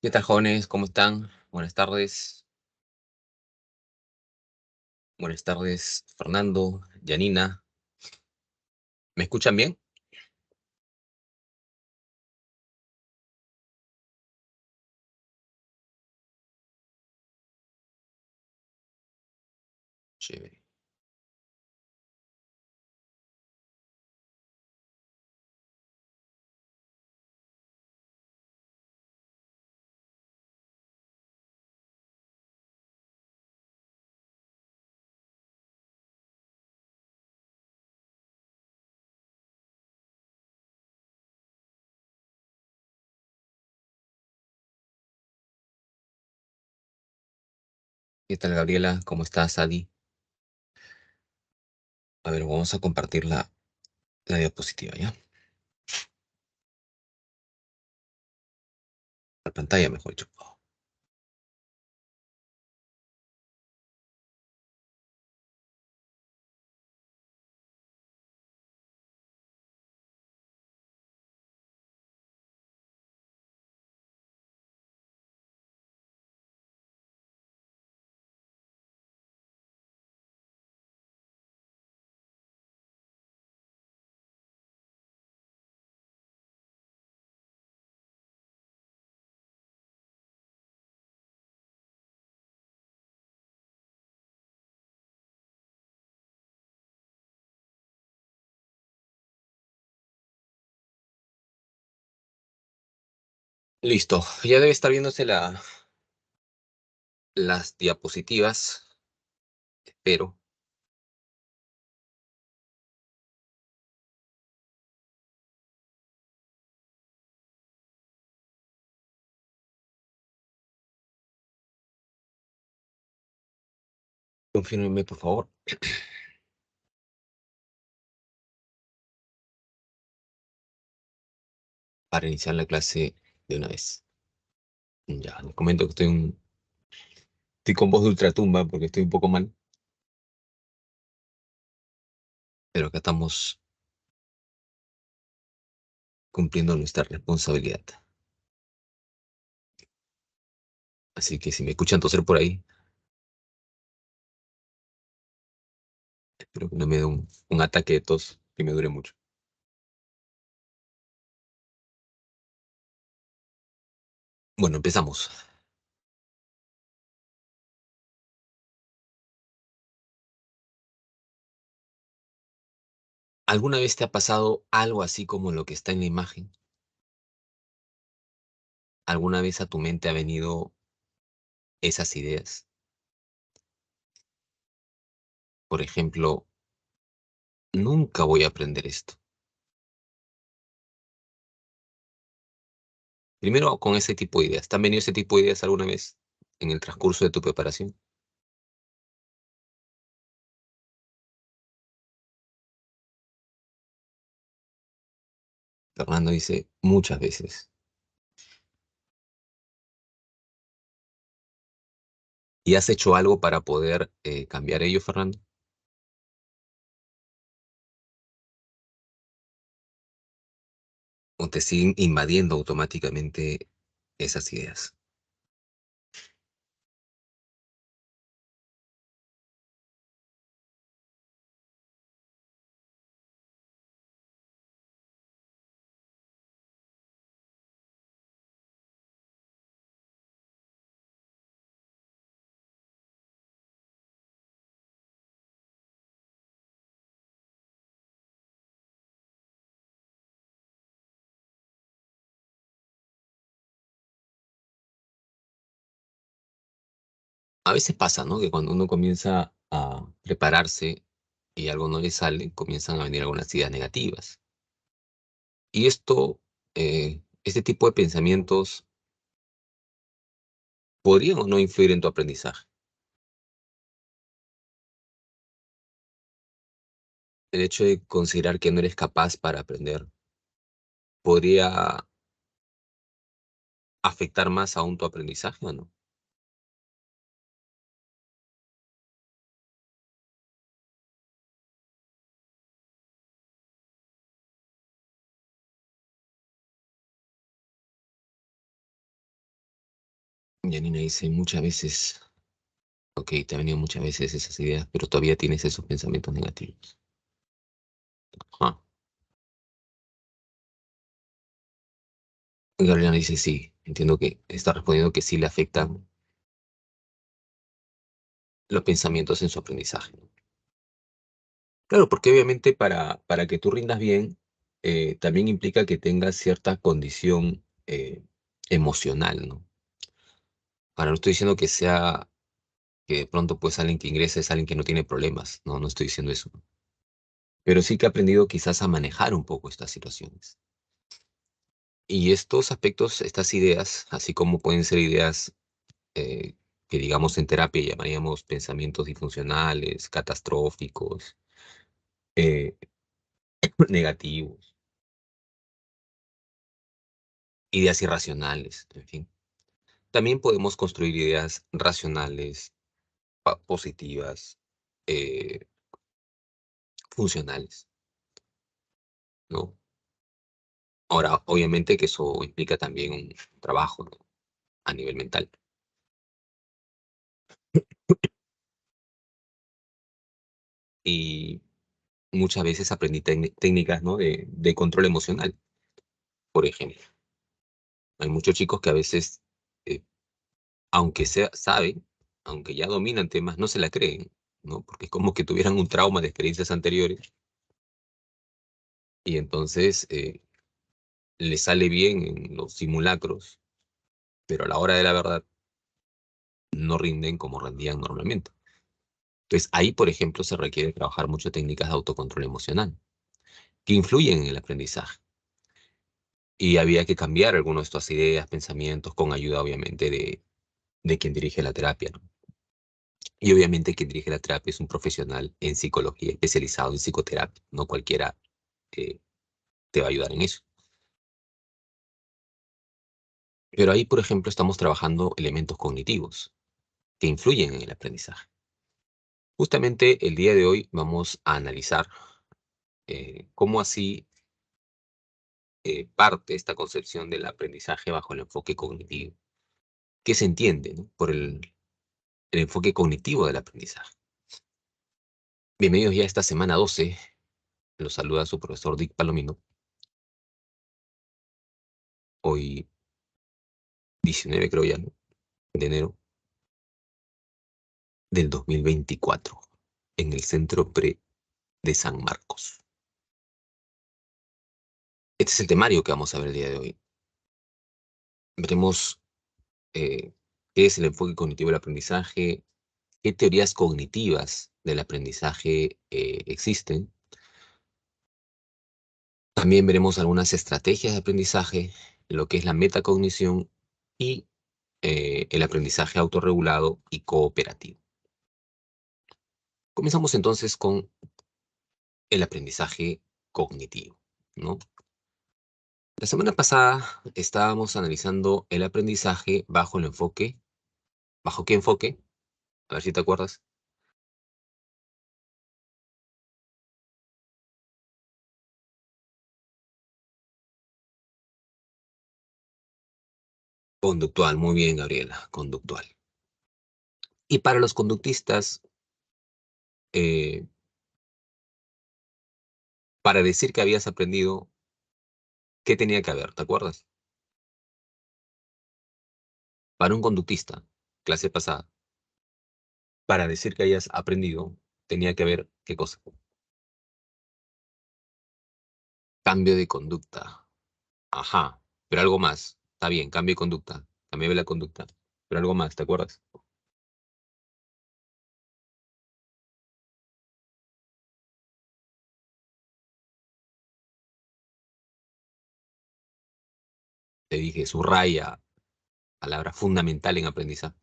¿Qué tal, jóvenes? ¿Cómo están? Buenas tardes. Buenas tardes, Fernando, Janina. ¿Me escuchan bien? Chévere. ¿Qué tal, Gabriela? ¿Cómo estás, Adi? A ver, vamos a compartir la diapositiva, ¿ya? La pantalla, mejor dicho. Listo. Ya debe estar viéndose las diapositivas, espero. Confírmenme, por favor, para iniciar la clase de una vez. Ya, les comento que estoy con voz de ultratumba porque estoy un poco mal, pero acá estamos cumpliendo nuestra responsabilidad. Así que si me escuchan toser por ahí, espero que no me dé un ataque de tos que me dure mucho. Bueno, empezamos. ¿Alguna vez te ha pasado algo así como lo que está en la imagen? ¿Alguna vez a tu mente ha venido esas ideas? Por ejemplo, nunca voy a aprender esto. Primero, con ese tipo de ideas. ¿Te han venido ese tipo de ideas alguna vez en el transcurso de tu preparación? Fernando dice muchas veces. ¿Y has hecho algo para poder cambiar ello, Fernando? ¿O te siguen invadiendo automáticamente esas ideas? A veces pasa, ¿no? Que cuando uno comienza a prepararse y algo no le sale, comienzan a venir algunas ideas negativas. Y este tipo de pensamientos podrían o no influir en tu aprendizaje. El hecho de considerar que no eres capaz para aprender podría afectar más aún tu aprendizaje o no. Janina dice muchas veces, ok, te han venido muchas veces esas ideas, pero todavía tienes esos pensamientos negativos. Ajá. Gabriela dice sí, entiendo que está respondiendo que sí le afectan los pensamientos en su aprendizaje. Claro, porque obviamente para que tú rindas bien, también implica que tengas cierta condición emocional, ¿no? Ahora, no estoy diciendo que sea que de pronto pues alguien que ingresa es alguien que no tiene problemas, no, no estoy diciendo eso. Pero sí que ha aprendido quizás a manejar un poco estas situaciones. Y estos aspectos, estas ideas, así como pueden ser ideas eh, que digamos en terapia llamaríamos pensamientos disfuncionales, catastróficos, eh, negativos, ideas irracionales, en fin. También podemos construir ideas racionales, positivas, eh, funcionales, ¿no? Ahora, obviamente que eso implica también un trabajo, ¿no? A nivel mental. Y muchas veces aprendí técnicas, ¿no? De control emocional, por ejemplo. Hay muchos chicos que a veces, eh, aunque saben, aunque ya dominan temas, no se la creen, ¿no? Porque es como que tuvieran un trauma de experiencias anteriores y entonces les sale bien en los simulacros, pero a la hora de la verdad no rinden como rendían normalmente. Entonces ahí, por ejemplo, se requiere trabajar mucho técnicas de autocontrol emocional que influyen en el aprendizaje. Y había que cambiar algunas de estas ideas, pensamientos, con ayuda, obviamente, de quien dirige la terapia, ¿no? Y obviamente quien dirige la terapia es un profesional en psicología especializado en psicoterapia. No cualquiera eh, te va a ayudar en eso. Pero ahí, por ejemplo, estamos trabajando elementos cognitivos que influyen en el aprendizaje. Justamente el día de hoy vamos a analizar cómo así parte esta concepción del aprendizaje bajo el enfoque cognitivo. ¿Qué se entiende, ¿no? Por el enfoque cognitivo del aprendizaje? Bienvenidos ya a esta semana 12. Los saluda su profesor Dick Palomino. Hoy 19, creo ya, ¿no? De enero del 2024, en el Centro Pre de San Marcos. Este es el temario que vamos a ver el día de hoy. Veremos qué es el enfoque cognitivo del aprendizaje, qué teorías cognitivas del aprendizaje existen. También veremos algunas estrategias de aprendizaje, lo que es la metacognición y el aprendizaje autorregulado y cooperativo. Comenzamos entonces con el aprendizaje cognitivo, ¿no? La semana pasada estábamos analizando el aprendizaje bajo el enfoque, ¿bajo qué enfoque? A ver si te acuerdas. Conductual, muy bien, Gabriela, conductual. Y para los conductistas, eh, para decir que habías aprendido, ¿qué tenía que haber? ¿Te acuerdas? Para un conductista, clase pasada, para decir que hayas aprendido, tenía que haber, ¿qué cosa? Cambio de conducta. Ajá, pero algo más. Está bien, cambio de conducta. Cambié la conducta. Pero algo más, ¿te acuerdas? Te dije, subraya, palabra fundamental en aprendizaje.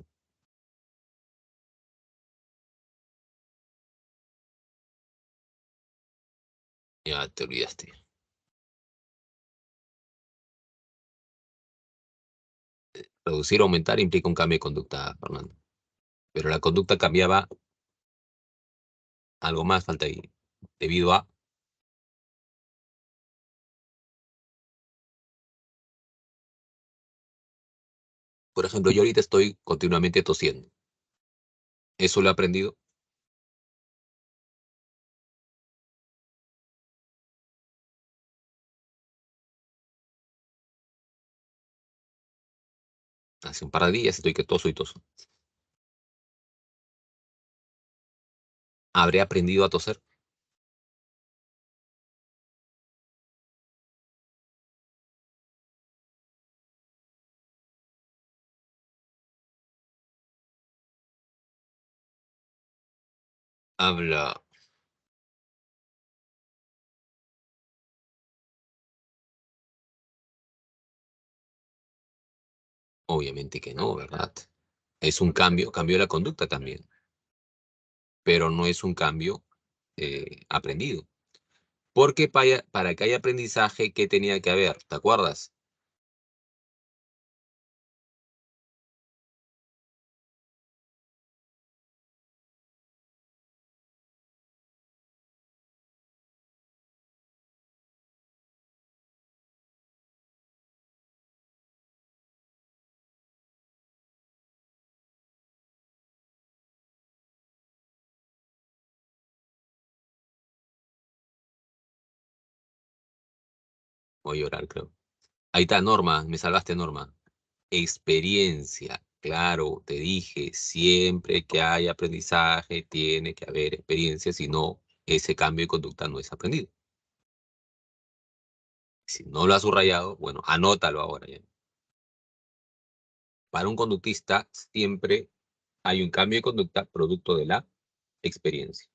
Ya te olvidaste. Reducir o aumentar implica un cambio de conducta, Fernando. Pero la conducta cambiaba, algo más falta ahí. Debido a, Por ejemplo, yo ahorita estoy continuamente tosiendo. Eso lo he aprendido hace un par de días, estoy que toso y toso. ¿Habré aprendido a toser? Habla. Obviamente que no, ¿verdad? Es un cambio de la conducta también, pero no es un cambio aprendido. Porque para que haya aprendizaje, ¿qué tenía que haber? ¿Te acuerdas? Voy a llorar, creo. Ahí está, Norma, me salvaste, Norma. Experiencia, claro, te dije, siempre que hay aprendizaje tiene que haber experiencia, si no, ese cambio de conducta no es aprendido. Si no lo has subrayado, bueno, anótalo ahora ya. Para un conductista siempre hay un cambio de conducta producto de la experiencia.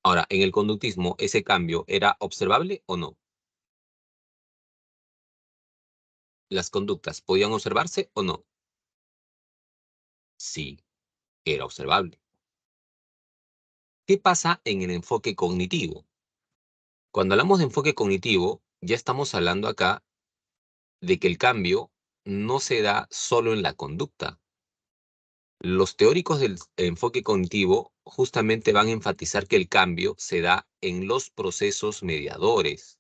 Ahora, en el conductismo, ¿ese cambio era observable o no? ¿Las conductas podían observarse o no? Sí, era observable. ¿Qué pasa en el enfoque cognitivo? Cuando hablamos de enfoque cognitivo, ya estamos hablando acá de que el cambio no se da solo en la conducta. Los teóricos del enfoque cognitivo justamente van a enfatizar que el cambio se da en los procesos mediadores.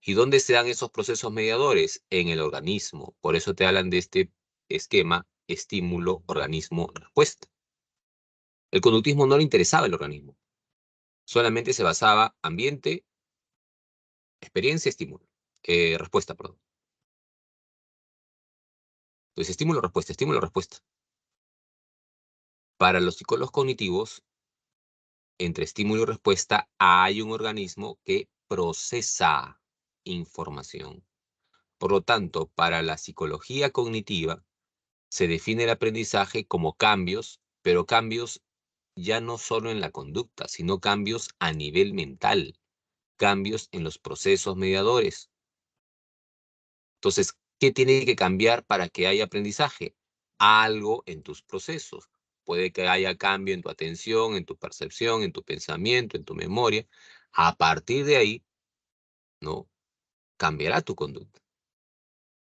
¿Y dónde se dan esos procesos mediadores? En el organismo. Por eso te hablan de este esquema estímulo, organismo, respuesta. El conductismo no le interesaba el organismo. Solamente se basaba ambiente, experiencia, estímulo. Respuesta, perdón. Entonces, estímulo, respuesta, estímulo, respuesta. Para los psicólogos cognitivos, entre estímulo y respuesta hay un organismo que procesa información. Por lo tanto, para la psicología cognitiva se define el aprendizaje como cambios, pero cambios ya no solo en la conducta, sino cambios a nivel mental, cambios en los procesos mediadores. Entonces, ¿qué tiene que cambiar para que haya aprendizaje? Algo en tus procesos. Puede que haya cambio en tu atención, en tu percepción, en tu pensamiento, en tu memoria. A partir de ahí, ¿no? Cambiará tu conducta.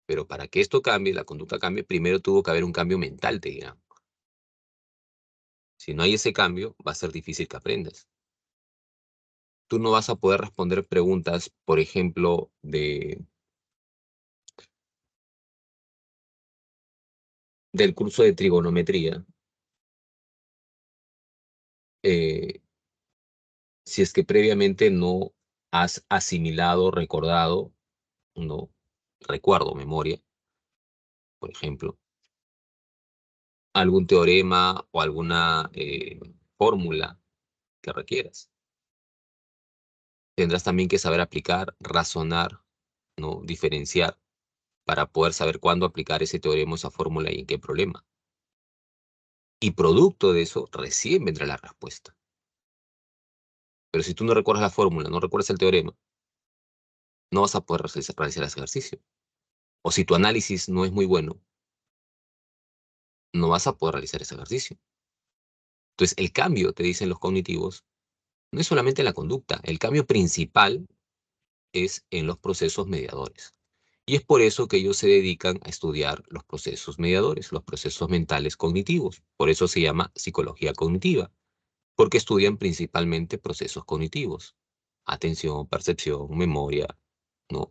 Pero para que esto cambie, la conducta cambie, primero tuvo que haber un cambio mental, te dirán. Si no hay ese cambio, va a ser difícil que aprendas. Tú no vas a poder responder preguntas, por ejemplo, del curso de trigonometría, eh, si es que previamente no has asimilado, recordado, no recuerdo, memoria, por ejemplo, algún teorema o alguna fórmula que requieras. Tendrás también que saber aplicar, razonar, ¿no? Diferenciar para poder saber cuándo aplicar ese teorema, esa fórmula y en qué problema. Y producto de eso, recién vendrá la respuesta. Pero si tú no recuerdas la fórmula, no recuerdas el teorema, no vas a poder realizar ese ejercicio. O si tu análisis no es muy bueno, no vas a poder realizar ese ejercicio. Entonces, el cambio, te dicen los cognitivos, no es solamente en la conducta, el cambio principal es en los procesos mediadores. Y es por eso que ellos se dedican a estudiar los procesos mediadores, los procesos mentales cognitivos. Por eso se llama psicología cognitiva, porque estudian principalmente procesos cognitivos. Atención, percepción, memoria, ¿no?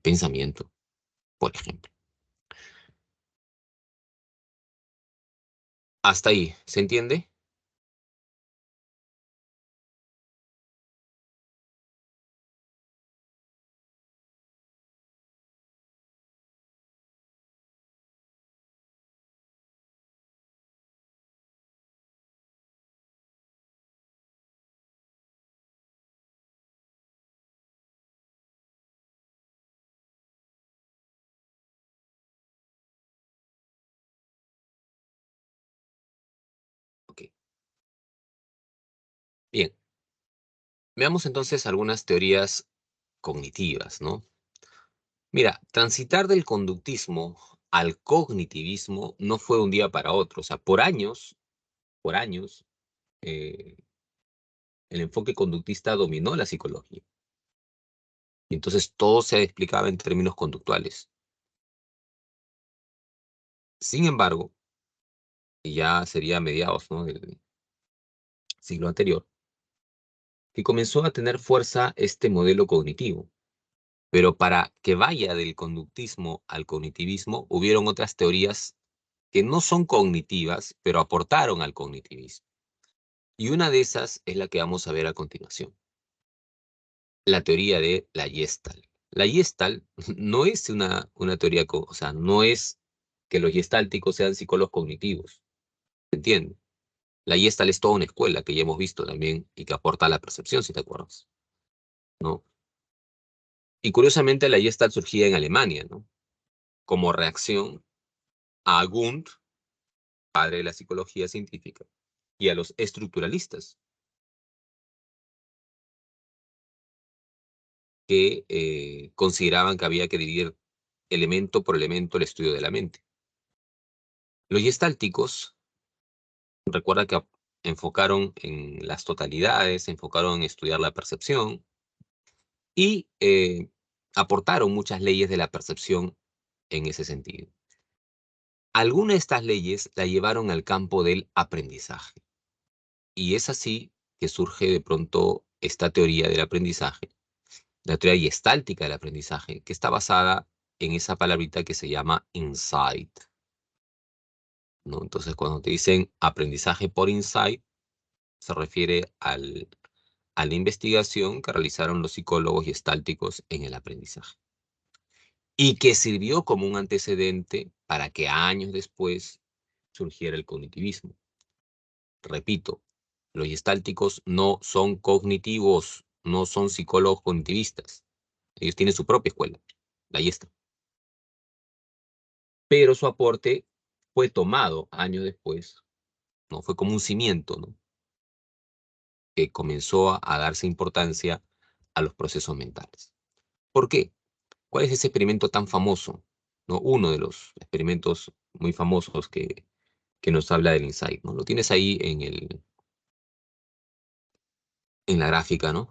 Pensamiento, por ejemplo. Hasta ahí, ¿se entiende? Ok. Bien, veamos entonces algunas teorías cognitivas, ¿no? Mira, transitar del conductismo al cognitivismo no fue un día para otro. O sea, por años, eh, el enfoque conductista dominó la psicología. Y entonces todo se explicaba en términos conductuales. Sin embargo, y ya sería a mediados, ¿no?, del siglo anterior, que comenzó a tener fuerza este modelo cognitivo. Pero para que vaya del conductismo al cognitivismo, hubieron otras teorías que no son cognitivas, pero aportaron al cognitivismo. Y una de esas es la que vamos a ver a continuación, la teoría de la Gestalt. La Gestalt no es una teoría, o sea, no es que los gestálticos sean psicólogos cognitivos, ¿se entiende? La Gestalt es toda una escuela que ya hemos visto también y que aporta a la percepción, si te acuerdas, ¿no? Y curiosamente la Gestalt surgía en Alemania, ¿no? Como reacción a Wundt, padre de la psicología científica, y a los estructuralistas, que consideraban que había que dividir elemento por elemento el estudio de la mente. Los gestálticos, recuerda que enfocaron en las totalidades, enfocaron en estudiar la percepción y aportaron muchas leyes de la percepción en ese sentido. Algunas de estas leyes la llevaron al campo del aprendizaje. Y es así que surge de pronto esta teoría del aprendizaje, la teoría gestáltica del aprendizaje, que está basada en esa palabrita que se llama insight, ¿no? Entonces, cuando te dicen aprendizaje por insight, se refiere a la investigación que realizaron los psicólogos gestálticos en el aprendizaje y que sirvió como un antecedente para que años después surgiera el cognitivismo. Repito, los gestálticos no son cognitivos, no son psicólogos cognitivistas. Ellos tienen su propia escuela, la Gestalt. Pero su aporte fue tomado años después, ¿no? Fue como un cimiento, ¿no?, que comenzó a darse importancia a los procesos mentales. ¿Por qué? ¿Cuál es ese experimento tan famoso? ¿No? Uno de los experimentos muy famosos que nos habla del insight, ¿no? Lo tienes ahí en la gráfica, ¿no?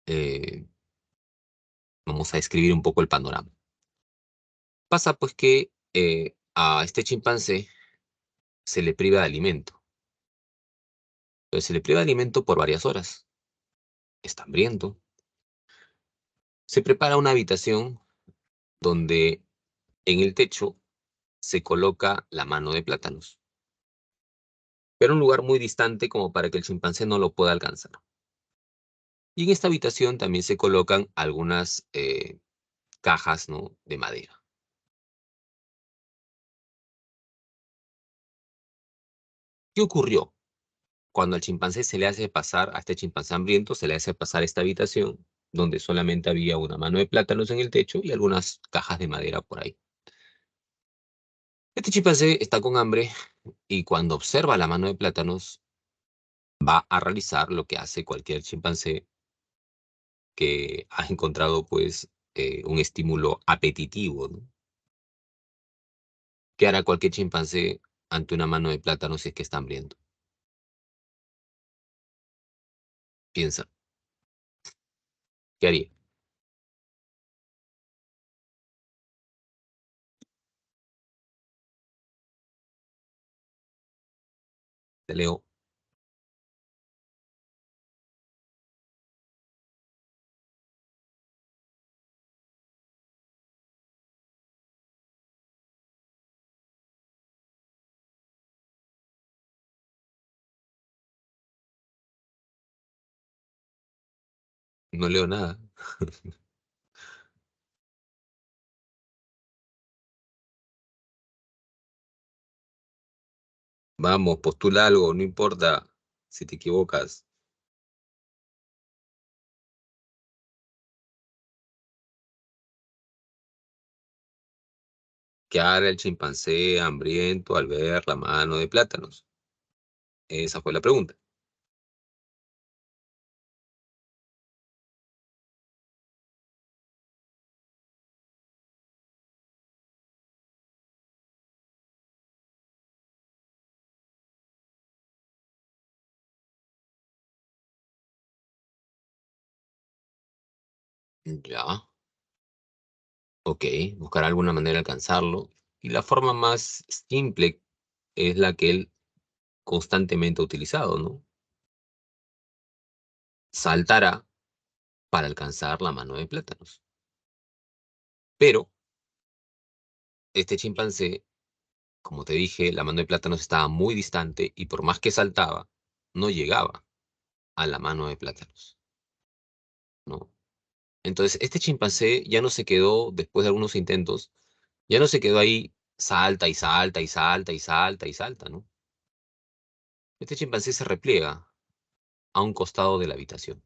Eh, Vamos a describir un poco el panorama. Pasa pues que a este chimpancé se le priva de alimento. Entonces se le priva de alimento por varias horas. Está hambriento. Se prepara una habitación donde en el techo se coloca la mano de plátanos, pero en un lugar muy distante como para que el chimpancé no lo pueda alcanzar. Y en esta habitación también se colocan algunas cajas, ¿no?, de madera. ¿Qué ocurrió? Cuando al chimpancé se le hace pasar, a este chimpancé hambriento, se le hace pasar esta habitación donde solamente había una mano de plátanos en el techo y algunas cajas de madera por ahí. Este chimpancé está con hambre y cuando observa la mano de plátanos va a realizar lo que hace cualquier chimpancé que ha encontrado pues un estímulo apetitivo, ¿no? ¿Qué hará cualquier chimpancé ante una mano de plátano si es que está hambriento? Piensa, ¿qué haría? Te leo. No leo nada. Vamos, postula algo, no importa si te equivocas. ¿Qué hará el chimpancé hambriento al ver la mano de plátanos? Esa fue la pregunta. Ya, ok, buscará alguna manera de alcanzarlo. Y la forma más simple es la que él constantemente ha utilizado, ¿no? Saltará para alcanzar la mano de plátanos. Pero este chimpancé, como te dije, la mano de plátanos estaba muy distante y por más que saltaba, no llegaba a la mano de plátanos, ¿no? Entonces, este chimpancé ya no se quedó, después de algunos intentos, ya no se quedó ahí, salta y salta y salta y salta y salta, ¿no? Este chimpancé se repliega a un costado de la habitación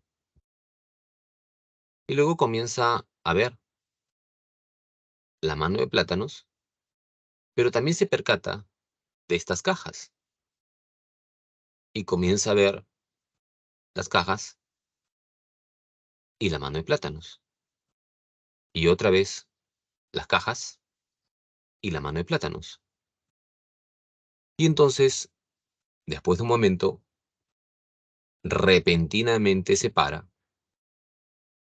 y luego comienza a ver la mano de plátanos, pero también se percata de estas cajas y comienza a ver las cajas y la mano de plátanos y otra vez las cajas y la mano de plátanos. Y entonces, después de un momento, repentinamente se para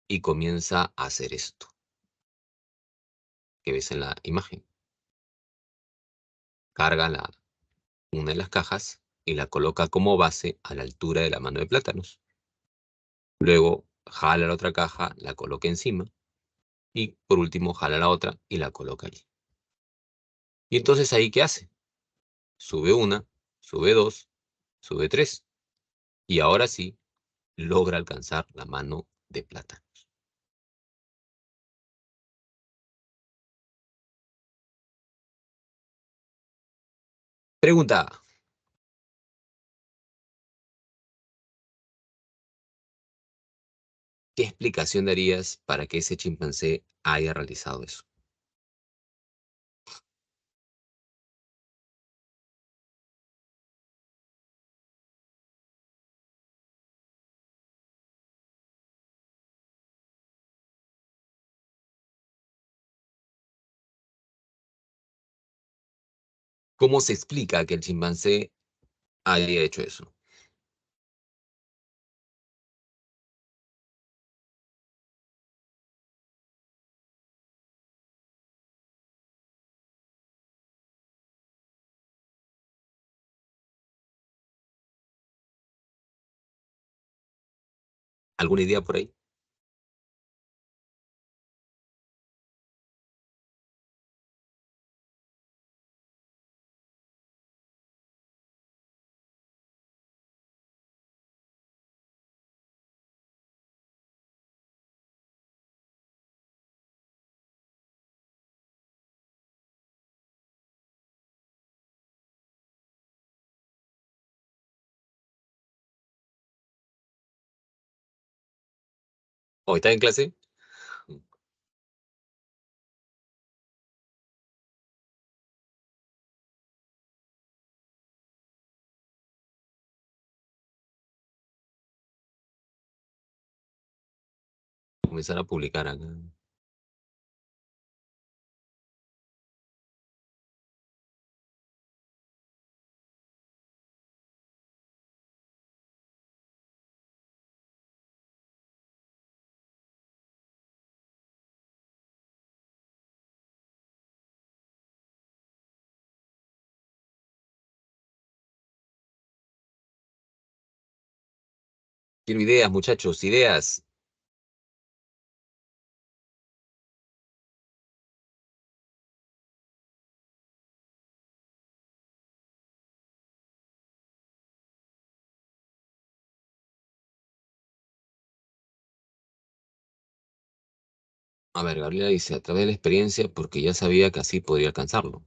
y comienza a hacer esto que ves en la imagen. Carga una de las cajas y la coloca como base a la altura de la mano de plátanos. Luego jala la otra caja, la coloca encima y por último jala la otra y la coloca allí. Y entonces ahí, ¿qué hace? Sube una, sube dos, sube tres y ahora sí logra alcanzar la mano de plátano. Pregunta: ¿qué explicación darías para que ese chimpancé haya realizado eso? ¿Cómo se explica que el chimpancé haya hecho eso? ¿Alguna idea por ahí? ¿Hoy está en clase? Comenzar a publicar acá. Quiero ideas, muchachos, ideas. A ver, Gabriela dice, a través de la experiencia, porque ya sabía que así podría alcanzarlo.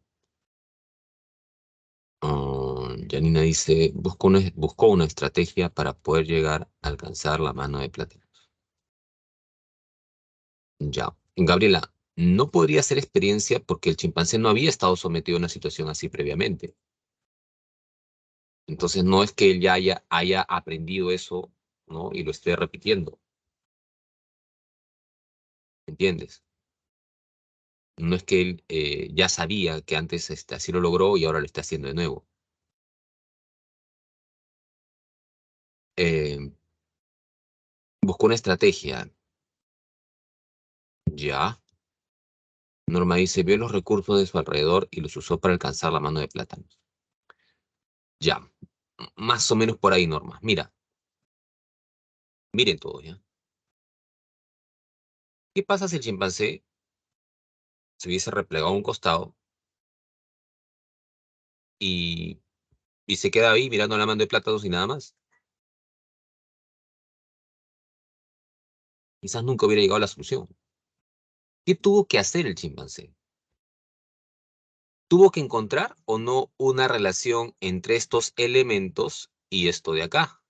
Janina dice, buscó una estrategia para poder llegar a alcanzar la mano de plátano. Ya. Gabriela, no podría ser experiencia porque el chimpancé no había estado sometido a una situación así previamente. Entonces no es que él ya haya aprendido eso, ¿no? Y lo esté repitiendo, ¿entiendes? No es que él ya sabía que antes así lo logró y ahora lo está haciendo de nuevo. Eh, Buscó una estrategia, ya. Norma dice, vio los recursos de su alrededor y los usó para alcanzar la mano de plátano. Ya. Más o menos por ahí, Norma. Mira, miren todo, ¿ya? ¿Qué pasa si el chimpancé se hubiese replegado a un costado y, y se queda ahí mirando la mano de plátanos y nada más? Quizás nunca hubiera llegado a la solución. ¿Qué tuvo que hacer el chimpancé? ¿Tuvo que encontrar o no una relación entre estos elementos y esto de acá?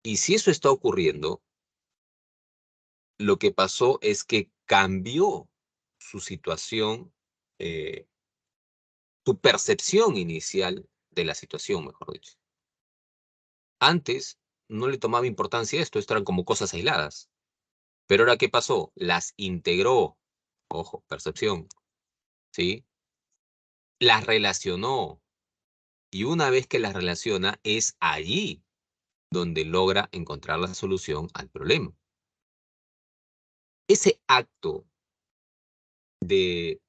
Y si eso está ocurriendo, lo que pasó es que cambió su situación, eh, tu percepción inicial de la situación, mejor dicho. Antes no le tomaba importancia esto eran como cosas aisladas. Pero ahora, ¿qué pasó? Las integró, ojo, percepción, ¿sí? Las relacionó. Y una vez que las relaciona, es allí donde logra encontrar la solución al problema. Ese acto de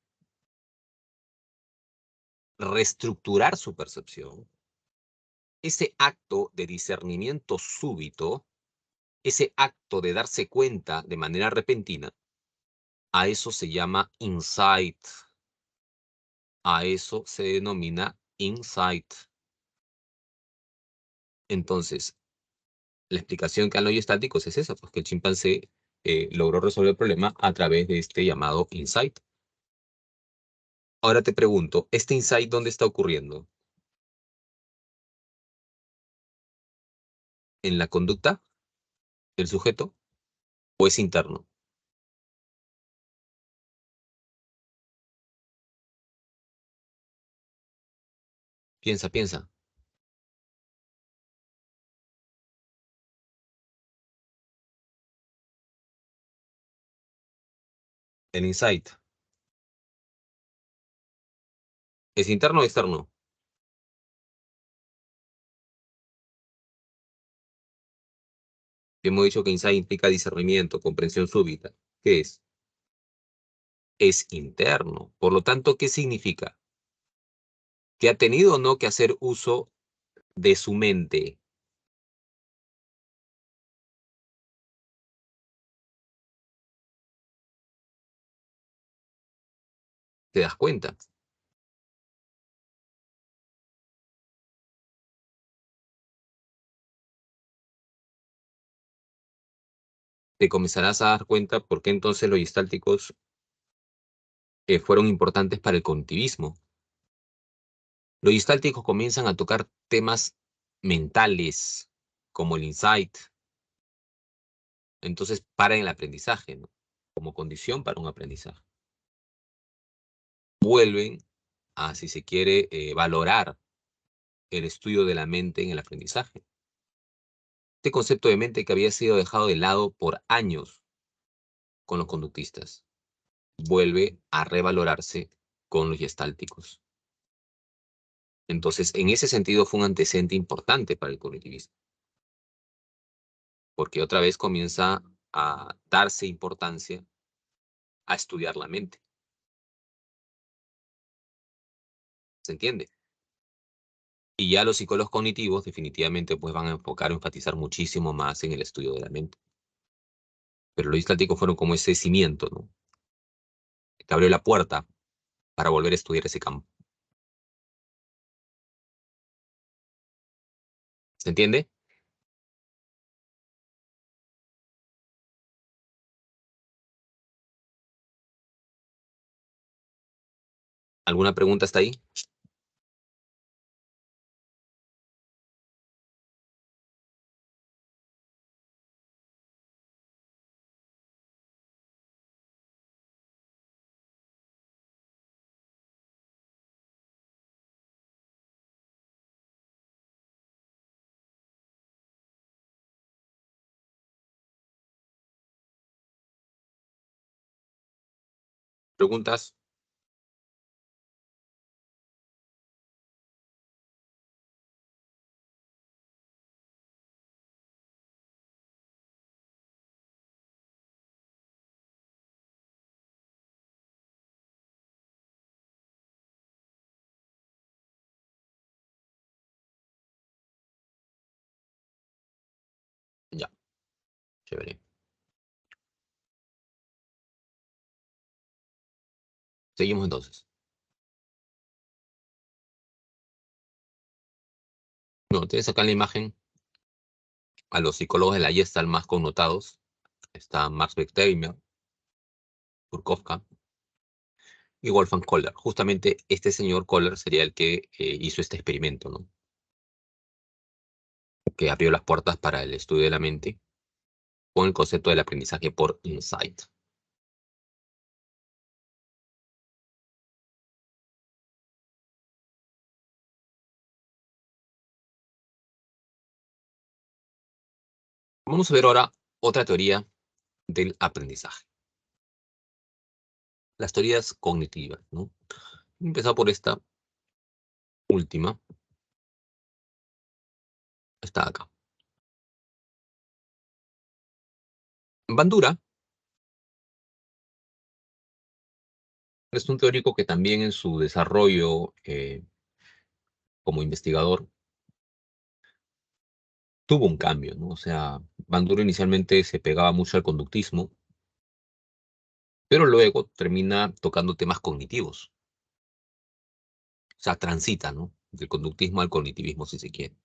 reestructurar su percepción, ese acto de discernimiento súbito, ese acto de darse cuenta de manera repentina, a eso se llama insight. A eso se denomina insight. Entonces, la explicación que dan los estáticos es esa, pues que el chimpancé logró resolver el problema a través de este llamado insight. Ahora te pregunto, ¿este insight dónde está ocurriendo? ¿En la conducta del sujeto o es interno? Piensa, piensa. El insight, ¿es interno o externo? Hemos dicho que insight implica discernimiento, comprensión súbita. ¿Qué es? Es interno. Por lo tanto, ¿qué significa? Que ha tenido o no que hacer uso de su mente. ¿Te das cuenta? Te comenzarás a dar cuenta por qué entonces los gestálticos fueron importantes para el cognitivismo. Los gestálticos comienzan a tocar temas mentales, como el insight, entonces para el aprendizaje, ¿no? Como condición para un aprendizaje. Vuelven a, si se quiere, valorar el estudio de la mente en el aprendizaje. Este concepto de mente que había sido dejado de lado por años con los conductistas, vuelve a revalorarse con los gestálticos. Entonces, en ese sentido fue un antecedente importante para el cognitivismo, porque otra vez comienza a darse importancia a estudiar la mente. ¿Se entiende? Y ya los psicólogos cognitivos definitivamente pues van a enfocar o enfatizar muchísimo más en el estudio de la mente. Pero los estáticos fueron como ese cimiento, ¿no? Que abrió la puerta para volver a estudiar ese campo. ¿Se entiende? ¿Alguna pregunta hasta ahí? ¿Preguntas? Ya, chévere. Seguimos entonces. Bueno, tienes acá en la imagen a los psicólogos de la Gestalt más connotados. Está Max Wertheimer, Burkowska y Wolfgang Kohler. Justamente este señor Kohler sería el que hizo este experimento, ¿no? Que abrió las puertas para el estudio de la mente con el concepto del aprendizaje por insight. Vamos a ver ahora otra teoría del aprendizaje. Las teorías cognitivas, ¿no? Empezar por esta última. Está acá. Bandura es un teórico que también en su desarrollo como investigador tuvo un cambio, ¿no? O sea, Bandura inicialmente se pegaba mucho al conductismo, pero luego termina tocando temas cognitivos. O sea, transita, ¿no? Del conductismo al cognitivismo, si se quiere.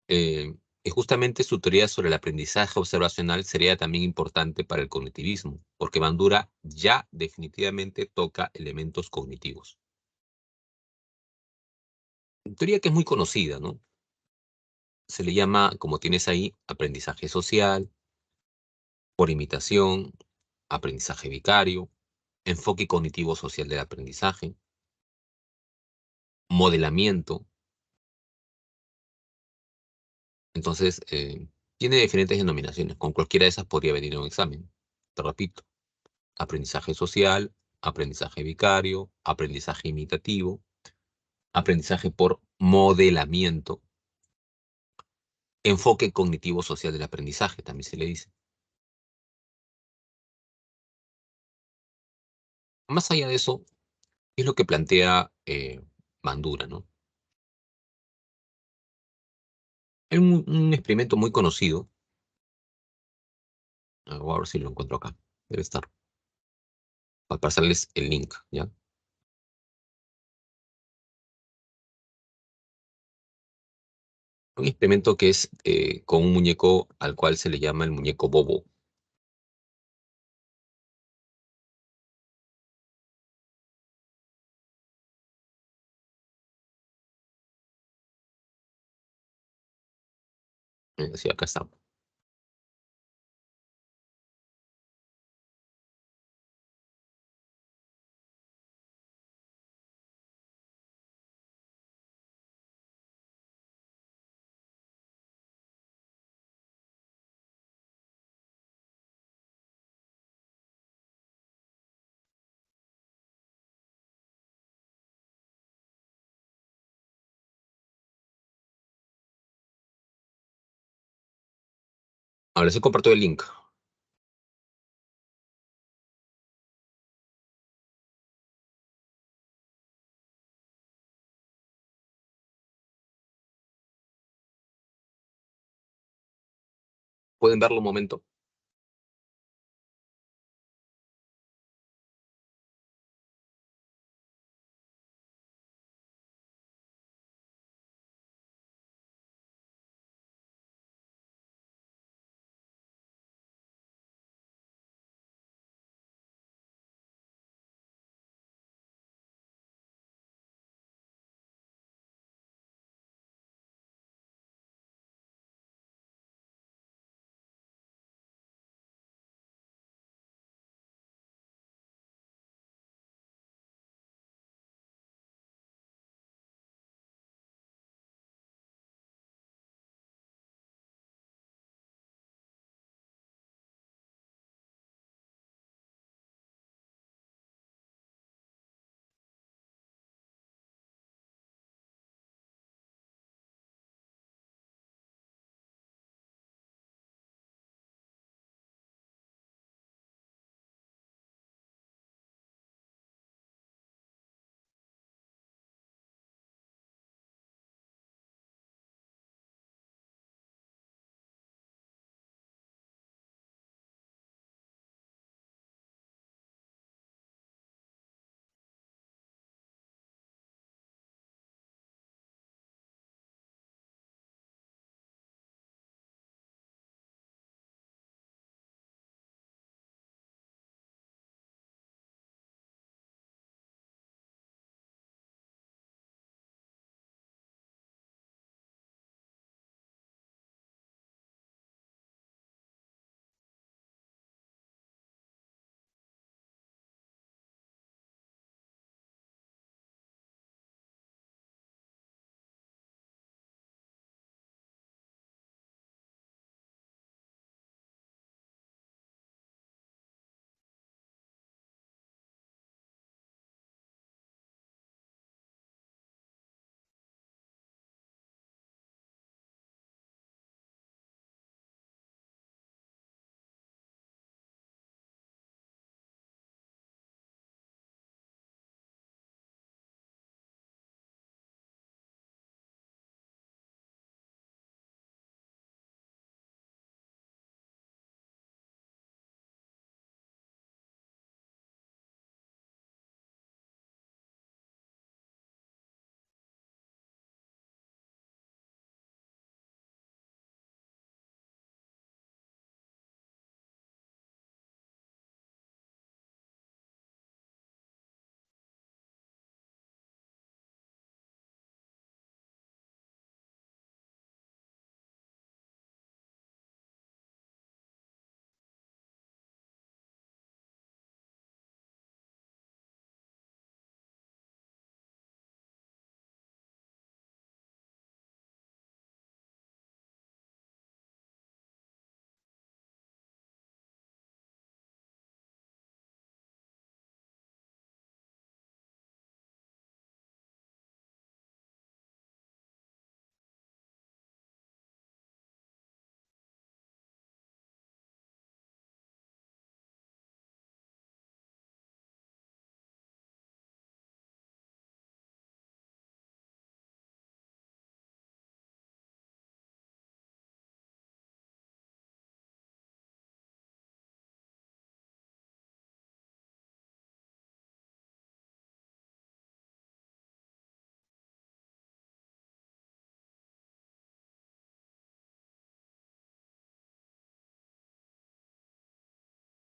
Y justamente su teoría sobre el aprendizaje observacional sería también importante para el cognitivismo, porque Bandura ya definitivamente toca elementos cognitivos. Teoría que es muy conocida, ¿no? Se le llama, como tienes ahí, aprendizaje social, por imitación, aprendizaje vicario, enfoque cognitivo social del aprendizaje, modelamiento. Entonces, tiene diferentes denominaciones. Con cualquiera de esas podría venir a un examen. Te repito, aprendizaje social, aprendizaje vicario, aprendizaje imitativo, aprendizaje por modelamiento, enfoque cognitivo social del aprendizaje, también se le dice. Más allá de eso, es lo que plantea Bandura, ¿no? Hay un experimento muy conocido. Voy a ver si lo encuentro acá. Debe estar. Para pasarles el link, ¿ya? Un experimento que es con un muñeco al cual se le llama el muñeco bobo. Sí, acá está. Ahora sí comparto el link. ¿Pueden verlo un momento?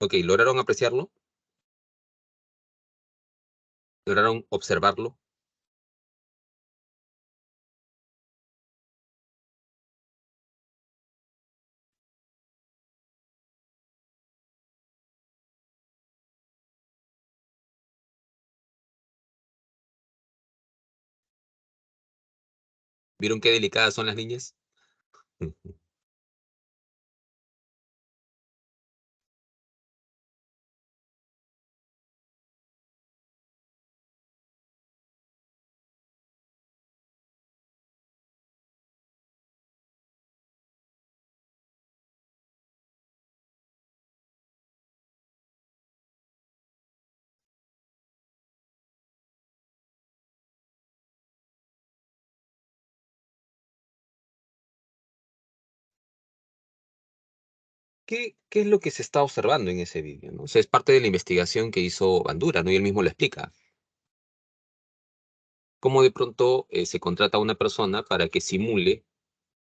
Ok, ¿lograron apreciarlo? ¿Lograron observarlo? ¿Vieron qué delicadas son las niñas? ¿Qué es lo que se está observando en ese vídeo, ¿no? O sea, es parte de la investigación que hizo Bandura, ¿no? Y él mismo lo explica. Cómo de pronto se contrata a una persona para que simule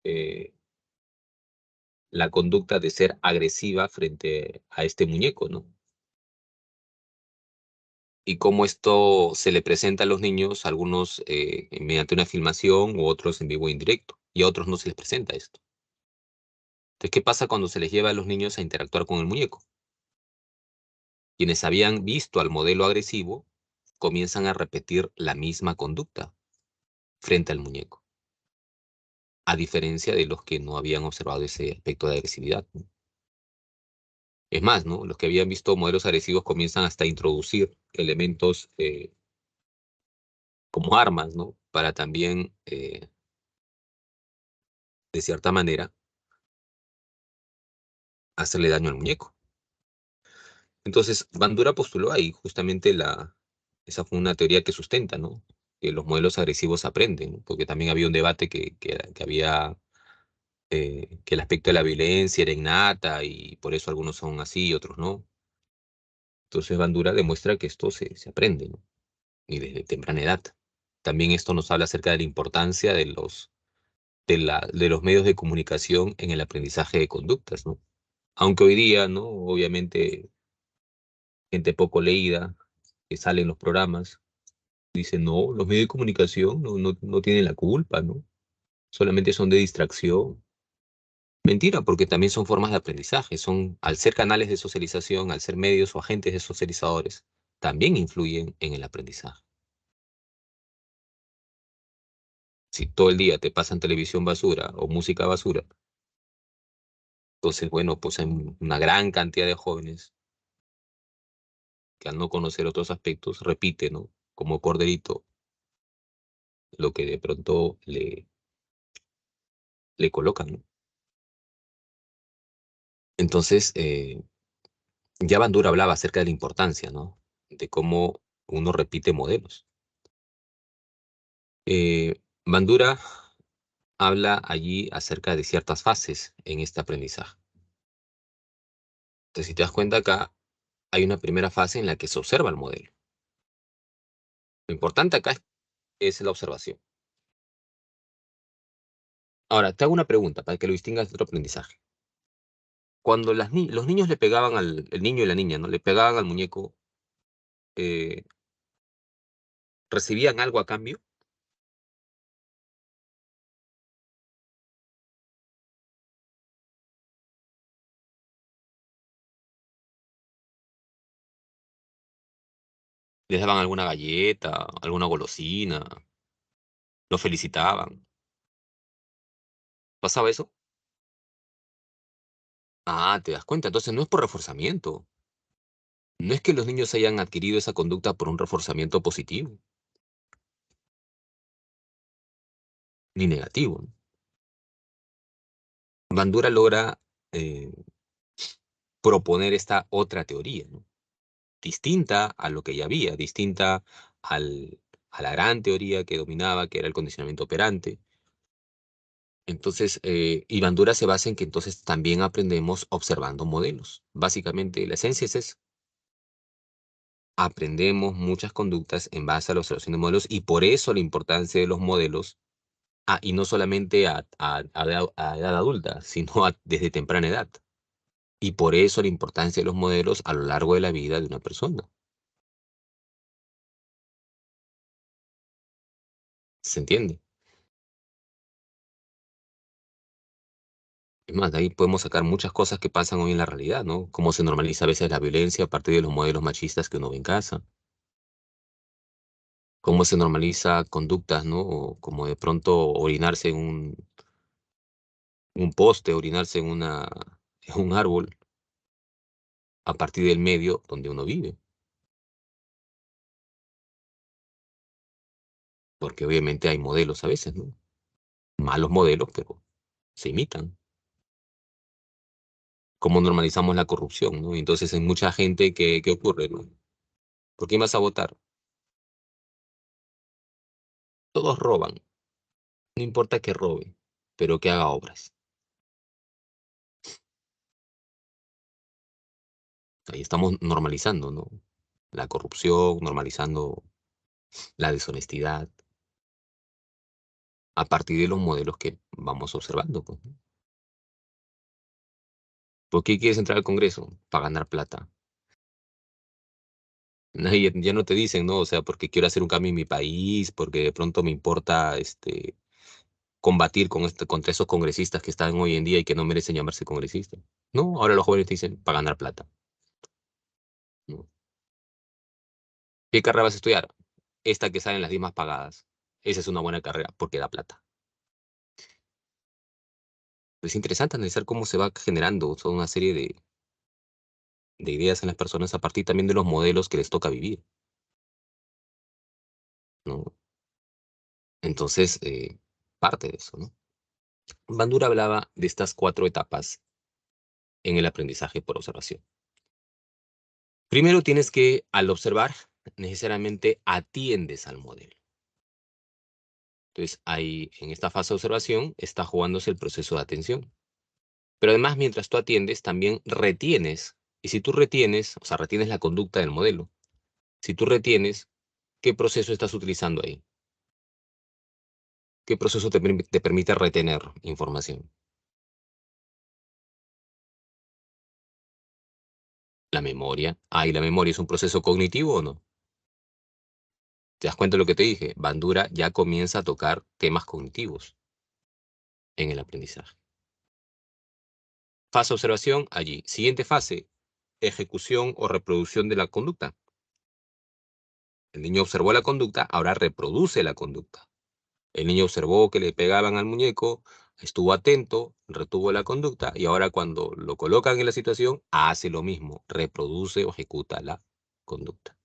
eh, la conducta de ser agresiva frente a este muñeco, ¿no? Y cómo esto se le presenta a los niños, algunos mediante una filmación u otros en vivo e indirecto, y a otros no se les presenta esto. Entonces, ¿qué pasa cuando se les lleva a los niños a interactuar con el muñeco? Quienes habían visto al modelo agresivo comienzan a repetir la misma conducta frente al muñeco, a diferencia de los que no habían observado ese aspecto de agresividad, ¿no? Es más, ¿no? Los que habían visto modelos agresivos comienzan hasta a introducir elementos como armas, ¿no? Para también, de cierta manera, hacerle daño al muñeco. Entonces, Bandura postuló ahí justamente esa fue una teoría que sustenta, ¿no? Que los modelos agresivos aprenden, ¿no? Porque también había un debate que había, que el aspecto de la violencia era innata y por eso algunos son así y otros no. Entonces, Bandura demuestra que esto se aprende, ¿no? Y desde temprana edad. También esto nos habla acerca de la importancia de los medios de comunicación en el aprendizaje de conductas, ¿no? Aunque hoy día, ¿no? Obviamente, gente poco leída que sale en los programas dice, no, los medios de comunicación no tienen la culpa, ¿no? Solamente son de distracción. Mentira, porque también son formas de aprendizaje, al ser canales de socialización, al ser medios o agentes de socializadores, también influyen en el aprendizaje. Si todo el día te pasan televisión basura o música basura, entonces, bueno, pues hay una gran cantidad de jóvenes que al no conocer otros aspectos repiten, ¿no? Como corderito, lo que de pronto le colocan, ¿no? Entonces, ya Bandura hablaba acerca de la importancia, ¿no? De cómo uno repite modelos. Bandura habla allí acerca de ciertas fases en este aprendizaje. Entonces, si te das cuenta acá, hay una primera fase en la que se observa el modelo. Lo importante acá es la observación. Ahora, te hago una pregunta para que lo distingas de otro aprendizaje. Cuando los niños le pegaban el niño y la niña, ¿no? Le pegaban al muñeco, eh, ¿recibían algo a cambio? ¿Les daban alguna galleta, alguna golosina? ¿Lo felicitaban? ¿Pasaba eso? Ah, te das cuenta. Entonces no es por reforzamiento. No es que los niños hayan adquirido esa conducta por un reforzamiento positivo ni negativo, ¿no? Bandura logra eh, proponer esta otra teoría, ¿no? Distinta a lo que ya había, distinta a la gran teoría que dominaba, que era el condicionamiento operante. Entonces, y Bandura se basa en que entonces también aprendemos observando modelos. Básicamente, la esencia es eso. Aprendemos muchas conductas en base a la observación de modelos y por eso la importancia de los modelos, y no solamente a edad adulta, sino desde temprana edad. Y por eso la importancia de los modelos a lo largo de la vida de una persona. ¿Se entiende? Es más, de ahí podemos sacar muchas cosas que pasan hoy en la realidad, ¿no? Cómo se normaliza a veces la violencia a partir de los modelos machistas que uno ve en casa. Cómo se normaliza conductas, ¿no? O como de pronto orinarse en un poste, orinarse en un árbol a partir del medio donde uno vive. Porque obviamente hay modelos a veces, ¿no? Malos modelos, pero se imitan. Cómo normalizamos la corrupción, ¿no? Entonces, en mucha gente, ¿qué ocurre, no? ¿Por quién vas a votar? Todos roban. No importa que robe, pero que haga obras. Ahí estamos normalizando, ¿no? La corrupción, normalizando la deshonestidad, a partir de los modelos que vamos observando, pues, ¿no? ¿Por qué quieres entrar al Congreso? Para ganar plata. Nadie, ya no te dicen, ¿no? O sea, porque quiero hacer un cambio en mi país, porque de pronto me importa combatir contra esos congresistas que están hoy en día y que no merecen llamarse congresistas. No, ahora los jóvenes te dicen para ganar plata. ¿No? ¿Qué carrera vas a estudiar? Esta que sale en las 10 más pagadas. Esa es una buena carrera porque da plata. Es interesante analizar cómo se va generando toda una serie de ideas en las personas a partir también de los modelos que les toca vivir, ¿no? Entonces, parte de eso, ¿no? Bandura hablaba de estas cuatro etapas en el aprendizaje por observación. Primero tienes que, al observar, necesariamente atiendes al modelo. Entonces, ahí, en esta fase de observación, está jugándose el proceso de atención. Pero además, mientras tú atiendes, también retienes. Y si tú retienes, o sea, retienes la conducta del modelo. Si tú retienes, ¿qué proceso estás utilizando ahí? ¿Qué proceso te permite retener información? La memoria. Ah, ¿y la memoria es un proceso cognitivo o no? ¿Te das cuenta de lo que te dije? Bandura ya comienza a tocar temas cognitivos en el aprendizaje. Fase observación, allí. Siguiente fase, ejecución o reproducción de la conducta. El niño observó la conducta, ahora reproduce la conducta. El niño observó que le pegaban al muñeco, estuvo atento, retuvo la conducta y ahora cuando lo colocan en la situación, hace lo mismo, reproduce o ejecuta la conducta.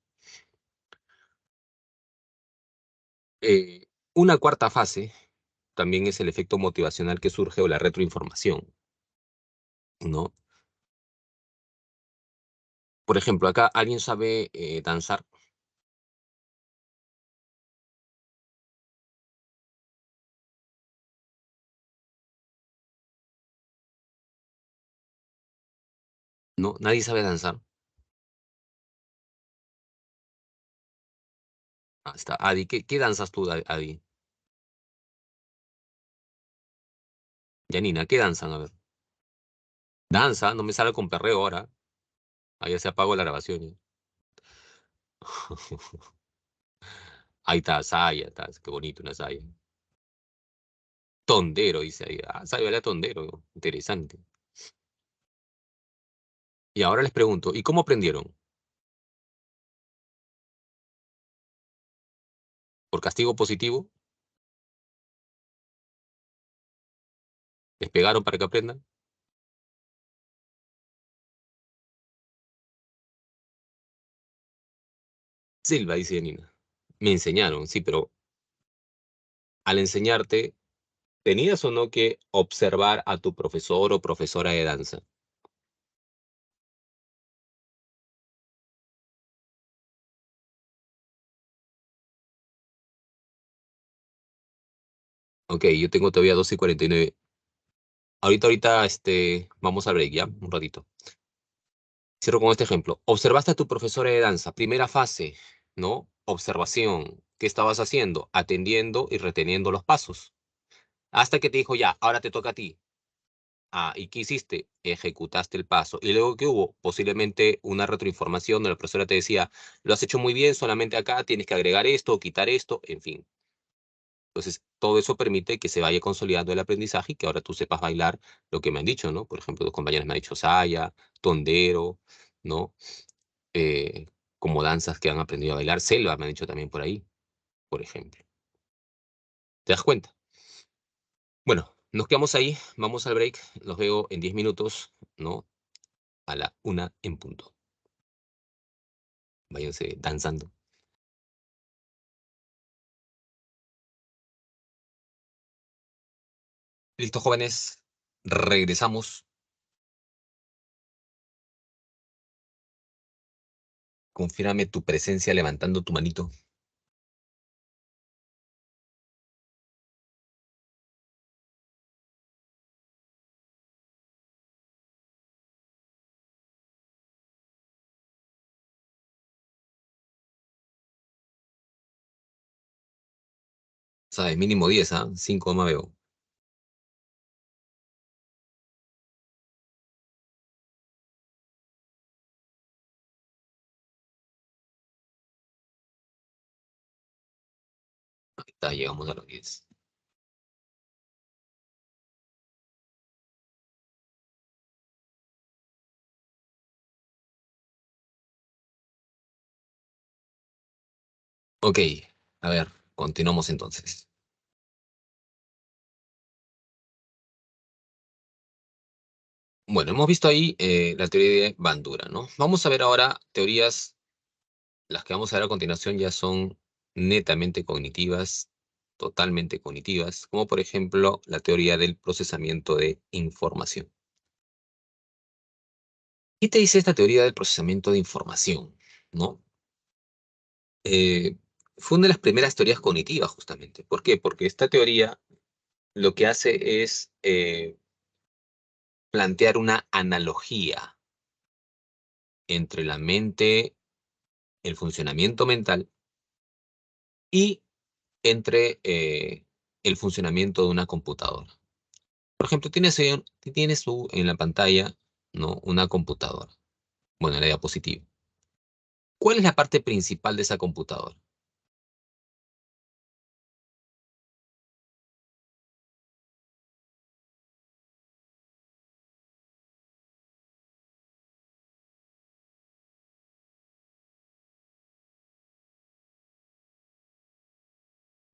Una cuarta fase también es el efecto motivacional que surge o la retroinformación, ¿no? Por ejemplo, acá alguien sabe danzar, ¿no? Nadie sabe danzar. Ah, está Adi. ¿Qué danzas tú, Adi? Janina, ¿qué danzan? A ver. Danza, no me sale con perreo ahora. Ahí ya se apagó la grabación. Ya. Ahí está, saya, está, qué bonito una saya. Tondero, dice ahí. Ah, sabe bailar tondero. Interesante. Y ahora les pregunto, ¿y cómo aprendieron? ¿Por castigo positivo? ¿Les pegaron para que aprendan? Silva, dice Janina. Me enseñaron, sí, pero al enseñarte, ¿tenías o no que observar a tu profesor o profesora de danza? Ok, yo tengo todavía 2:49. Ahorita, vamos al break, ¿ya? Un ratito. Cierro con este ejemplo. Observaste a tu profesora de danza, primera fase, ¿no? Observación. ¿Qué estabas haciendo? Atendiendo y reteniendo los pasos. Hasta que te dijo, ya, ahora te toca a ti. Ah, ¿y qué hiciste? Ejecutaste el paso. Y luego, ¿qué hubo? Posiblemente una retroinformación donde la profesora te decía, lo has hecho muy bien, solamente acá tienes que agregar esto o quitar esto, en fin. Entonces, todo eso permite que se vaya consolidando el aprendizaje y que ahora tú sepas bailar lo que me han dicho, ¿no? Por ejemplo, dos compañeros me han dicho saya, tondero, ¿no? Eh, como danzas que han aprendido a bailar. Selva me han dicho también por ahí, por ejemplo. ¿Te das cuenta? Bueno, nos quedamos ahí, vamos al break, los veo en 10 minutos, ¿no? A la 1 en punto. Váyanse danzando. Listo, jóvenes, regresamos. Confírame tu presencia levantando tu manito. ¿Sabes? Mínimo 10, ¿ah? 5 más veo. Ahí está, llegamos a los 10. Ok, a ver, continuamos entonces. Bueno, hemos visto ahí la teoría de Bandura, ¿no? Vamos a ver ahora teorías, las que vamos a ver a continuación ya son netamente cognitivas, totalmente cognitivas, como por ejemplo la teoría del procesamiento de información. ¿Qué te dice esta teoría del procesamiento de información? ¿No? Eh, Fue una de las primeras teorías cognitivas, justamente. ¿Por qué? Porque esta teoría lo que hace es plantear una analogía entre la mente, el funcionamiento mental y entre el funcionamiento de una computadora. Por ejemplo, tienes tú en la pantalla, ¿no? Una computadora. Bueno, en la diapositiva. ¿Cuál es la parte principal de esa computadora?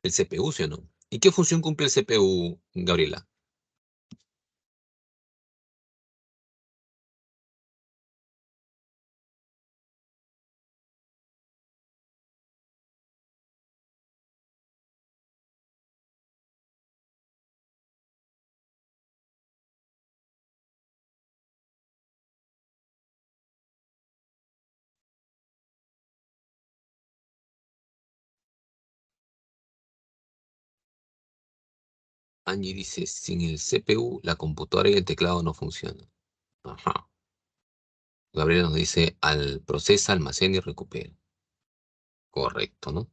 El CPU, ¿sí o no? ¿Y qué función cumple el CPU, Gabriela? Angie dice, sin el CPU, la computadora y el teclado no funcionan. Ajá. Gabriela nos dice, al procesa, almacena y recupera. Correcto, ¿no?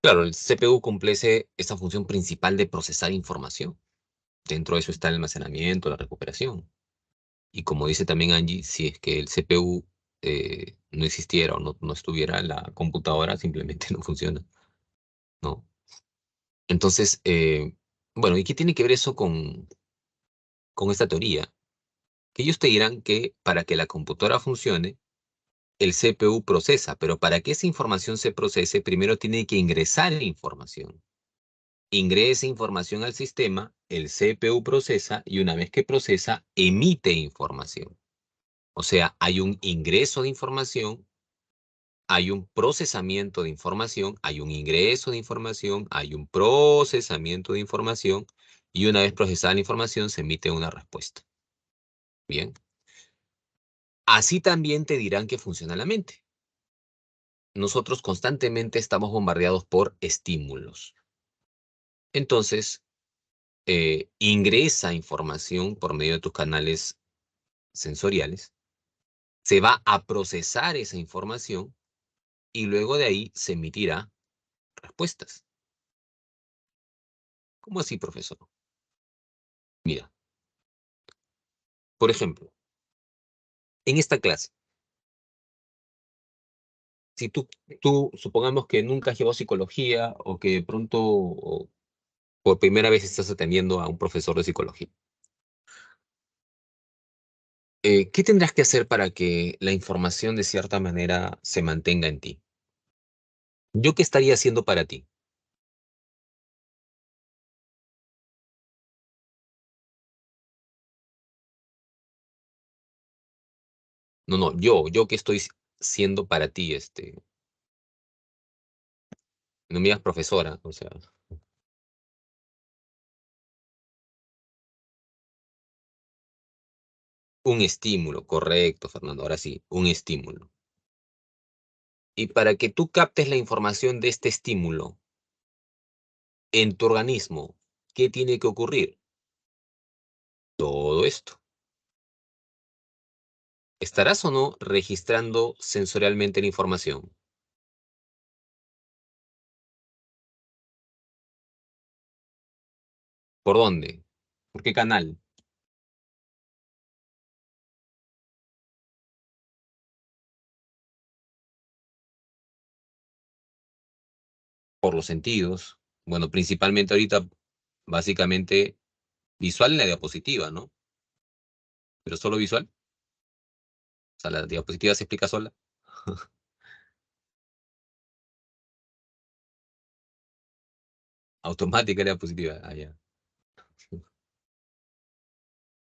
Claro, el CPU cumple esa función principal de procesar información. Dentro de eso está el almacenamiento, la recuperación. Y como dice también Angie, si es que el CPU no existiera o no estuviera, la computadora simplemente no funciona, ¿no? Entonces, bueno, ¿y qué tiene que ver eso con esta teoría? Que ellos te dirán que para que la computadora funcione, el CPU procesa, pero para que esa información se procese, primero tiene que ingresar información. Ingresa información al sistema, el CPU procesa y una vez que procesa, emite información. O sea, hay un ingreso de información, hay un procesamiento de información, hay un ingreso de información, hay un procesamiento de información y una vez procesada la información se emite una respuesta. Bien. Así también te dirán que funciona la mente. Nosotros constantemente estamos bombardeados por estímulos. Entonces, ingresa información por medio de tus canales sensoriales, se va a procesar esa información y luego de ahí se emitirá respuestas. ¿Cómo así, profesor? Mira, Por ejemplo, en esta clase, si tú supongamos que nunca has llevado psicología o que de pronto o por primera vez estás atendiendo a un profesor de psicología, ¿qué tendrás que hacer para que la información de cierta manera se mantenga en ti? ¿Yo qué estaría haciendo para ti? No, no, yo qué estoy siendo para ti, no me digas profesora, o sea, un estímulo, correcto, Fernando, ahora sí, un estímulo. Y para que tú captes la información de este estímulo en tu organismo, ¿qué tiene que ocurrir? Todo esto. ¿Estarás o no registrando sensorialmente la información? ¿Por dónde? ¿Por qué canal? Por los sentidos. Bueno, principalmente ahorita, básicamente, visual en la diapositiva, ¿no? Pero solo visual. O sea, la diapositiva se explica sola. Automática la diapositiva. Ah, ya.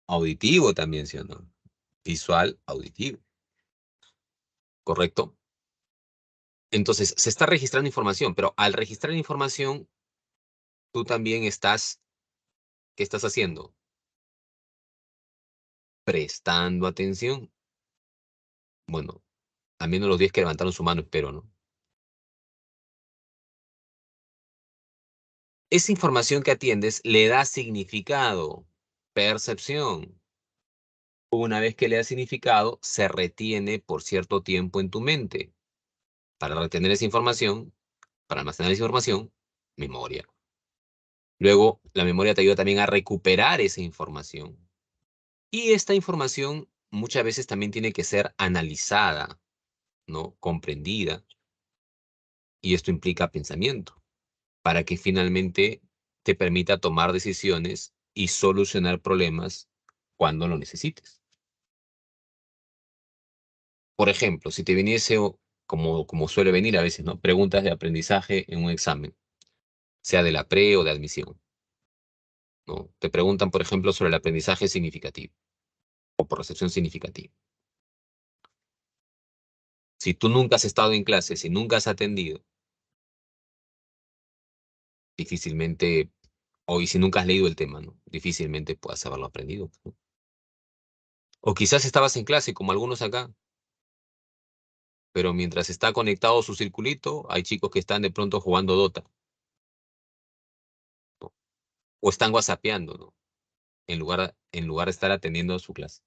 Auditivo también, ¿sí o no? Visual, auditivo. ¿Correcto? Entonces, se está registrando información, pero al registrar información, tú también estás, ¿qué estás haciendo? Prestando atención. Bueno, al menos los 10 que levantaron su mano, espero, ¿no? Esa información que atiendes le da significado, percepción. Una vez que le da significado, se retiene por cierto tiempo en tu mente. Para retener esa información, para almacenar esa información, memoria. Luego, la memoria te ayuda también a recuperar esa información. Y esta información muchas veces también tiene que ser analizada, ¿no? Comprendida. Y esto implica pensamiento, para que finalmente te permita tomar decisiones y solucionar problemas cuando lo necesites. Por ejemplo, si te viniese, como suele venir a veces, ¿no? Preguntas de aprendizaje en un examen, sea de la pre o de admisión, ¿no? Te preguntan, por ejemplo, sobre el aprendizaje significativo o por recepción significativa. Si tú nunca has estado en clases y nunca has atendido, difícilmente, o y si nunca has leído el tema, ¿no? Difícilmente puedas haberlo aprendido, ¿no? O quizás estabas en clase, como algunos acá, pero mientras está conectado su circulito, hay chicos que están de pronto jugando Dota, ¿no? O están whatsappeando, ¿no? En lugar de estar atendiendo su clase.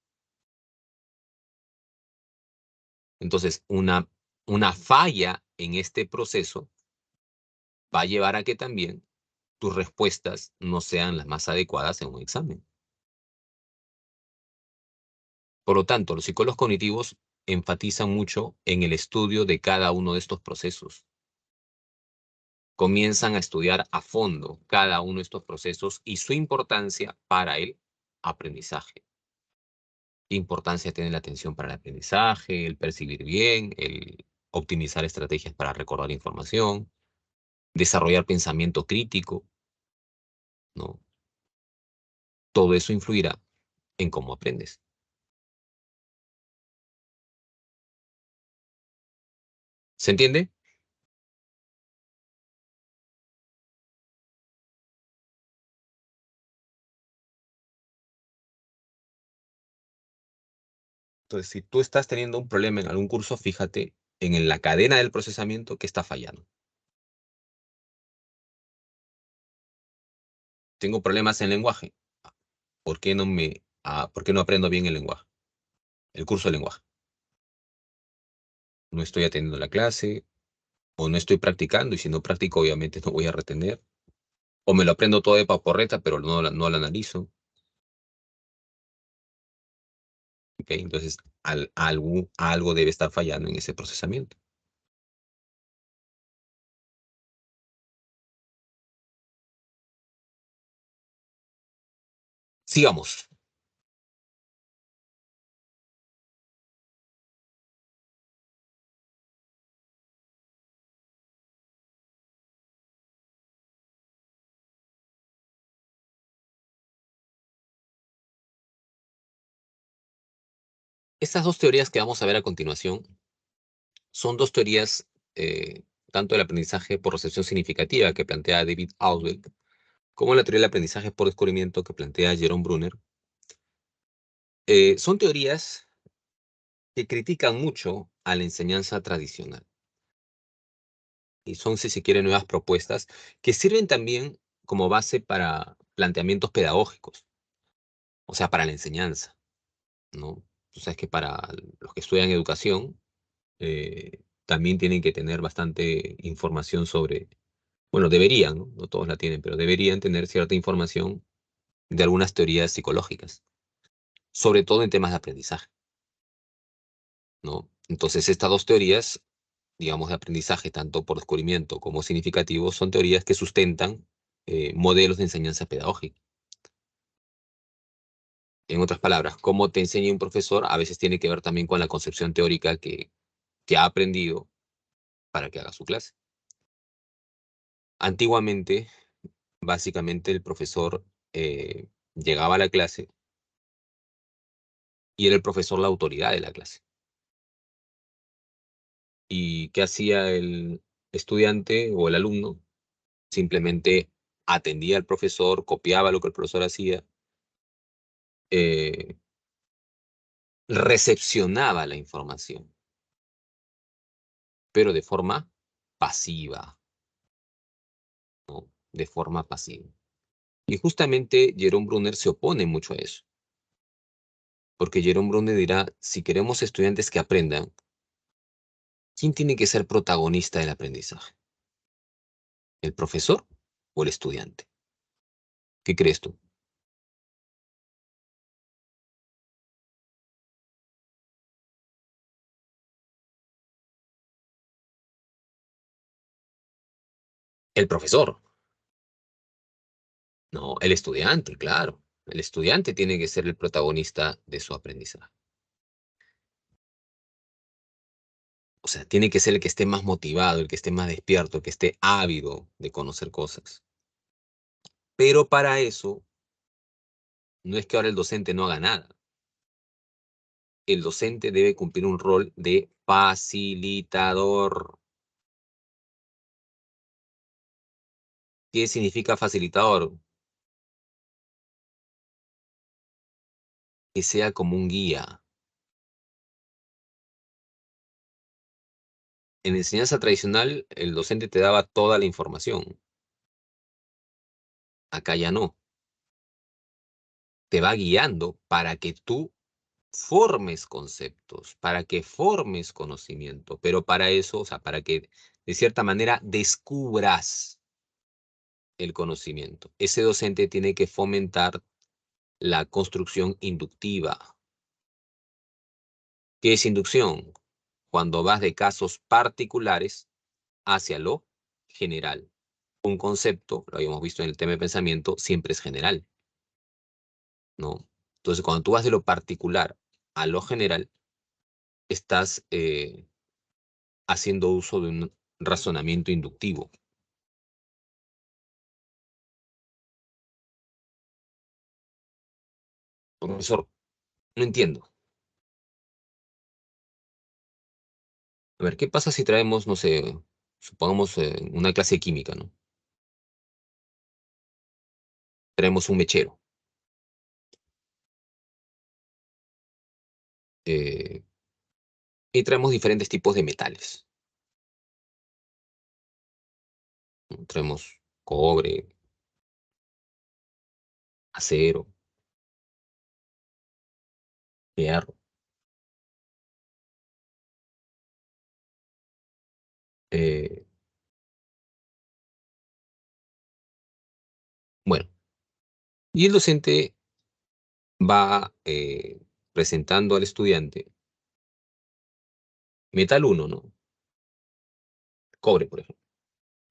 Entonces, una falla en este proceso va a llevar a que también tus respuestas no sean las más adecuadas en un examen. Por lo tanto, los psicólogos cognitivos enfatizan mucho en el estudio de cada uno de estos procesos. Comienzan a estudiar a fondo cada uno de estos procesos y su importancia para el aprendizaje. ¿Qué importancia tiene la atención para el aprendizaje, el percibir bien, el optimizar estrategias para recordar información, desarrollar pensamiento crítico, ¿no? Todo eso influirá en cómo aprendes. ¿Se entiende? Entonces, si tú estás teniendo un problema en algún curso, fíjate en la cadena del procesamiento que está fallando. Tengo problemas en lenguaje. ¿Por qué no aprendo bien el lenguaje? El curso de lenguaje. No estoy atendiendo la clase o no estoy practicando y si no practico obviamente no voy a retener. O me lo aprendo todo de paporreta pero no la analizo. ¿Ok? Entonces, algo debe estar fallando en ese procesamiento. Sigamos. Estas dos teorías que vamos a ver a continuación son dos teorías, tanto del aprendizaje por recepción significativa que plantea David Ausubel, como la teoría del aprendizaje por descubrimiento que plantea Jerome Brunner. Son teorías que critican mucho a la enseñanza tradicional y son, si se quiere, nuevas propuestas que sirven también como base para planteamientos pedagógicos, o sea, para la enseñanza, ¿no? Tú sabes que para los que estudian educación también tienen que tener bastante información sobre, bueno, deberían, ¿no? No todos la tienen, pero deberían tener cierta información de algunas teorías psicológicas, sobre todo en temas de aprendizaje, ¿no? Entonces, estas dos teorías, digamos, de aprendizaje, tanto por descubrimiento como significativo, son teorías que sustentan modelos de enseñanza pedagógica. En otras palabras, cómo te enseña un profesor a veces tiene que ver también con la concepción teórica que ha aprendido para que haga su clase. Antiguamente, básicamente el profesor llegaba a la clase y era el profesor la autoridad de la clase. ¿Y qué hacía el estudiante o el alumno? Simplemente atendía al profesor, copiaba lo que el profesor hacía, eh, recepcionaba la información, pero de forma pasiva, ¿no? De forma pasiva. Y justamente Jerome Brunner se opone mucho a eso, porque Jerome Brunner dirá, si queremos estudiantes que aprendan, ¿quién tiene que ser protagonista del aprendizaje? ¿El profesor o el estudiante? ¿Qué crees tú? El profesor, no, el estudiante, claro. El estudiante tiene que ser el protagonista de su aprendizaje. O sea, tiene que ser el que esté más motivado, el que esté más despierto, el que esté ávido de conocer cosas. Pero para eso, no es que ahora el docente no haga nada. El docente debe cumplir un rol de facilitador. ¿Qué significa facilitador? Que sea como un guía. En enseñanza tradicional, el docente te daba toda la información. Acá ya no. Te va guiando para que tú formes conceptos, para que formes conocimiento, pero para eso, o sea, para que de cierta manera descubras el conocimiento. Ese docente tiene que fomentar la construcción inductiva. ¿Qué es inducción? Cuando vas de casos particulares hacia lo general. Un concepto, lo habíamos visto en el tema de pensamiento, siempre es general, ¿no? Entonces, cuando tú vas de lo particular a lo general, estás haciendo uso de un razonamiento inductivo. Profesor, no entiendo. A ver, ¿qué pasa si traemos, no sé, supongamos una clase de química, ¿no? Traemos un mechero eh, y traemos diferentes tipos de metales, ¿no? Traemos cobre, acero, hierro. eh, bueno, y el docente va presentando al estudiante metal 1, ¿no? Cobre, por ejemplo,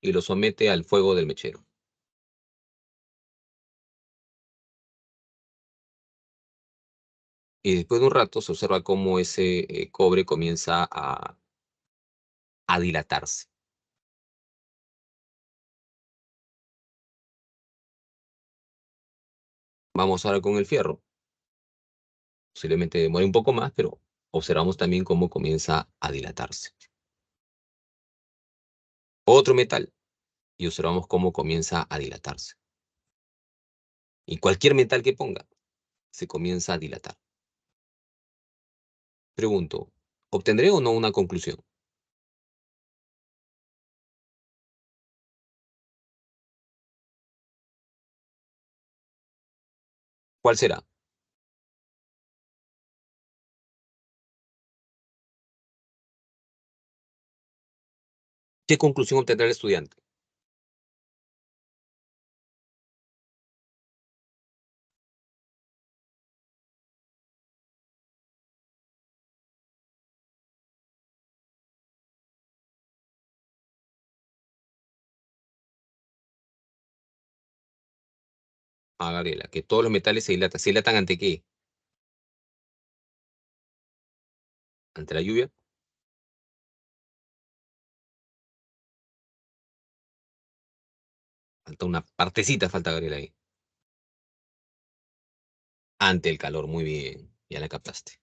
y lo somete al fuego del mechero. Y después de un rato se observa cómo ese cobre comienza a dilatarse. Vamos ahora con el fierro. Posiblemente demore un poco más, pero observamos también cómo comienza a dilatarse. Otro metal, y observamos cómo comienza a dilatarse. Y cualquier metal que ponga, se comienza a dilatar. Pregunto, ¿obtendré o no una conclusión? ¿Cuál será? ¿Qué conclusión obtendrá el estudiante? Ah, Gabriela, que todos los metales se dilatan. ¿Se dilatan ante qué? ¿Ante la lluvia? Falta una partecita, falta Gabriela ahí. Ante el calor, muy bien, ya la captaste.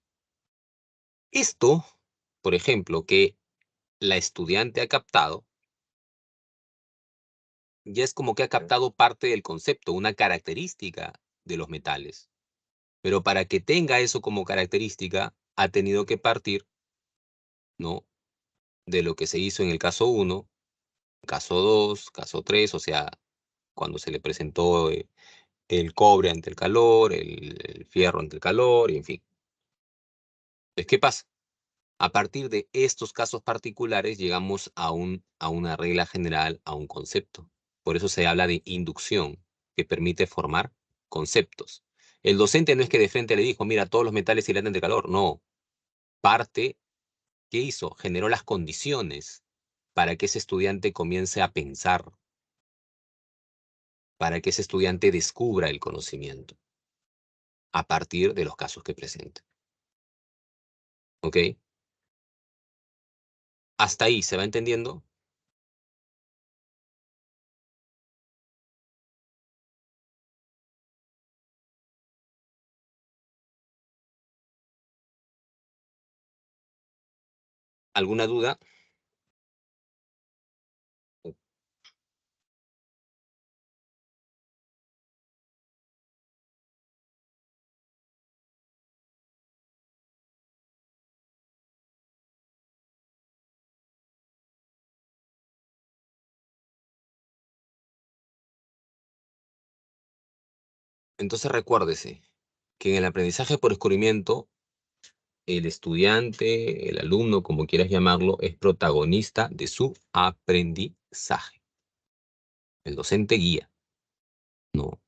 Esto, por ejemplo, que la estudiante ha captado, ya es como que ha captado parte del concepto, una característica de los metales. Pero para que tenga eso como característica, ha tenido que partir, ¿no? De lo que se hizo en el caso uno, caso 2, caso 3, o sea, cuando se le presentó el cobre ante el calor, el fierro ante el calor, y en fin. Entonces, ¿qué pasa? A partir de estos casos particulares llegamos a una regla general, a un concepto. Por eso se habla de inducción, que permite formar conceptos. El docente no es que de frente le dijo, mira, todos los metales se dilatan de calor. No. Parte, ¿qué hizo? Generó las condiciones para que ese estudiante comience a pensar, para que ese estudiante descubra el conocimiento a partir de los casos que presenta. ¿Ok? Hasta ahí, ¿se va entendiendo? ¿Alguna duda? Entonces recuérdese que en el aprendizaje por descubrimiento, el estudiante, el alumno, como quieras llamarlo, es protagonista de su aprendizaje. El docente guía, ¿no?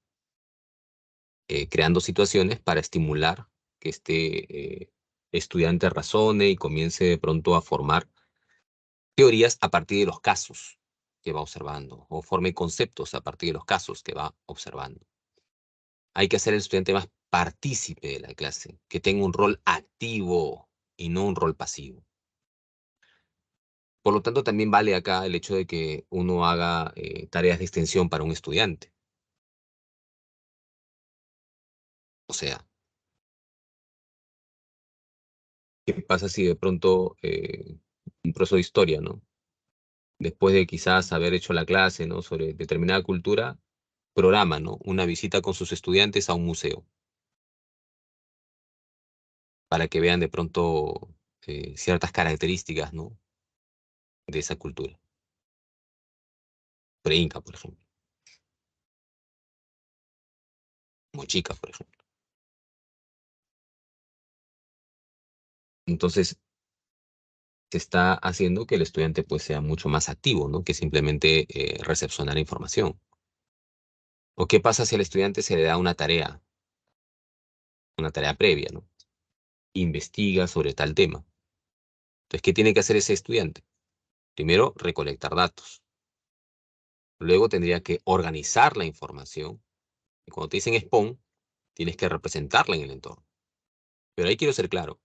Creando situaciones para estimular que este estudiante razone y comience de pronto a formar teorías a partir de los casos que va observando, o forme conceptos a partir de los casos que va observando. Hay que hacer al estudiante más partícipe de la clase, que tenga un rol activo y no un rol pasivo. Por lo tanto, también vale acá el hecho de que uno haga tareas de extensión para un estudiante. O sea, ¿qué pasa si de pronto un profesor de historia, ¿no? Después de quizás haber hecho la clase, ¿no? Sobre determinada cultura, programa, ¿no? Una visita con sus estudiantes a un museo para que vean de pronto ciertas características, ¿no? De esa cultura. Pre-Inca, por ejemplo. Mochica, por ejemplo. Entonces, se está haciendo que el estudiante pues sea mucho más activo, ¿no? Que simplemente recepcionar información. ¿O qué pasa si al estudiante se le da una tarea previa, ¿no? investiga sobre tal tema. Entonces, ¿qué tiene que hacer ese estudiante? Primero, recolectar datos. Luego tendría que organizar la información. Y cuando te dicen spawn, tienes que representarla en el entorno. Pero ahí quiero ser claro,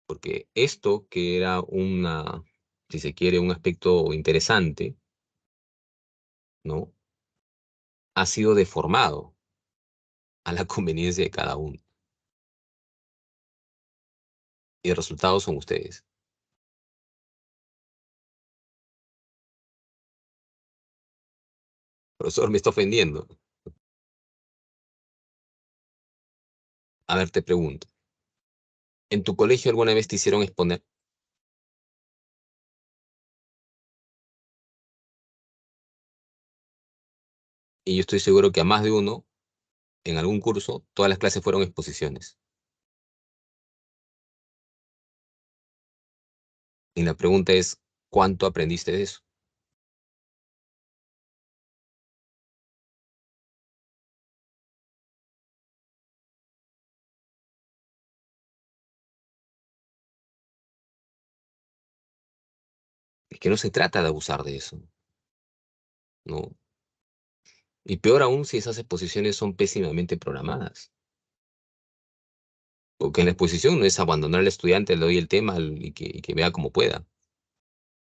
porque esto que era si se quiere, un aspecto interesante, ¿no? Ha sido deformado a la conveniencia de cada uno. Y el resultado son ustedes. Profesor, me está ofendiendo. A ver, te pregunto. ¿En tu colegio alguna vez te hicieron exponer? Y yo estoy seguro que a más de uno, en algún curso, todas las clases fueron exposiciones. Y la pregunta es, ¿cuánto aprendiste de eso? Es que no se trata de abusar de eso, ¿no? Y peor aún si esas exposiciones son pésimamente programadas. Porque en la exposición no es abandonar al estudiante, le doy el tema y que vea como pueda.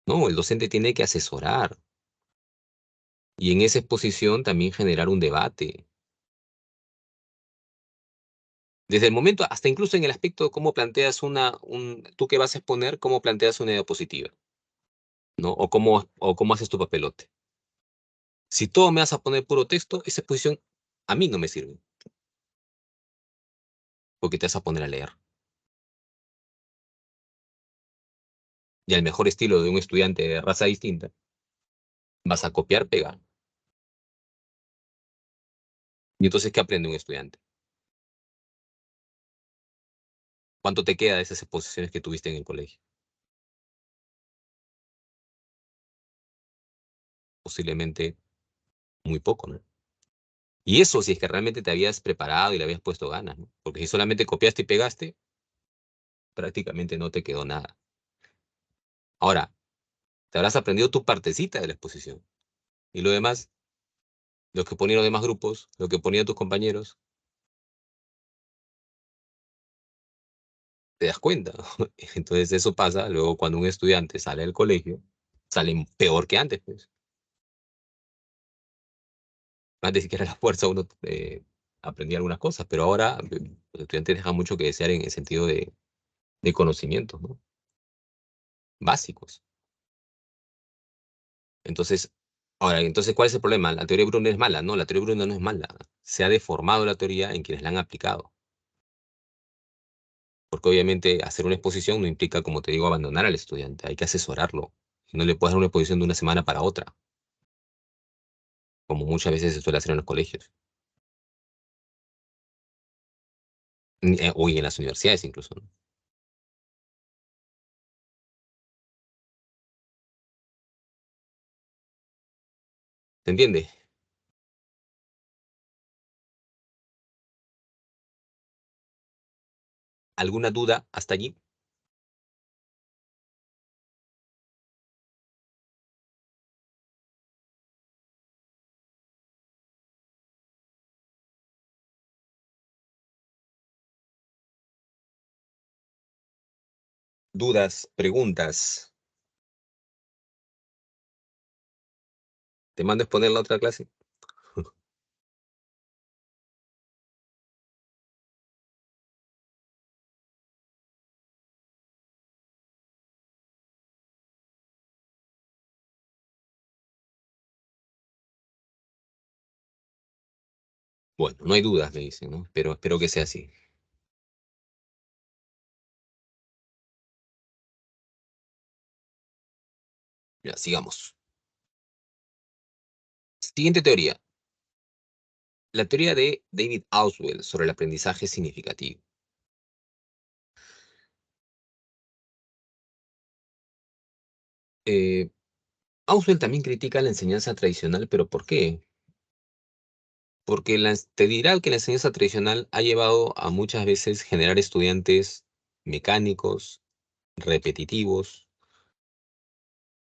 No, el docente tiene que asesorar. Y en esa exposición también generar un debate. Desde el momento, hasta incluso en el aspecto de cómo planteas tú que vas a exponer, cómo planteas una idea positiva, ¿no? O cómo haces tu papelote. Si todo me vas a poner puro texto, esa exposición a mí no me sirve, porque te vas a poner a leer. Y al mejor estilo de un estudiante de raza distinta, vas a copiar, pegar. Y entonces, ¿qué aprende un estudiante? ¿Cuánto te queda de esas exposiciones que tuviste en el colegio? Posiblemente muy poco, ¿no? Y eso si es que realmente te habías preparado y le habías puesto ganas, ¿no? Porque si solamente copiaste y pegaste, prácticamente no te quedó nada. Ahora, te habrás aprendido tu partecita de la exposición. Y lo demás, lo que ponían los demás grupos, lo que ponían tus compañeros, te das cuenta. Entonces eso pasa luego cuando un estudiante sale del colegio, sale peor que antes, pues. Antes siquiera a la fuerza uno aprendía algunas cosas, pero ahora los estudiantes dejan mucho que desear en el sentido de conocimientos, ¿no? Básicos. Entonces, entonces, ¿cuál es el problema? La teoría de Brunner es mala. No, la teoría de Brunner no es mala. Se ha deformado la teoría en quienes la han aplicado. Porque obviamente hacer una exposición no implica, como te digo, abandonar al estudiante. Hay que asesorarlo. No le puedes dar una exposición de una semana para otra, como muchas veces se suele hacer en los colegios. Hoy en las universidades incluso, ¿no? ¿Se entiende? ¿Alguna duda hasta allí? ¿Dudas? ¿Preguntas? ¿Te mando a exponer la otra clase? Bueno, no hay dudas, me dicen, ¿no? Pero espero que sea así. Ya, sigamos. Siguiente teoría. La teoría de David Auswell sobre el aprendizaje significativo. Eh, Auswell también critica la enseñanza tradicional, pero ¿por qué? Porque te dirá que la enseñanza tradicional ha llevado a muchas veces generar estudiantes mecánicos, repetitivos,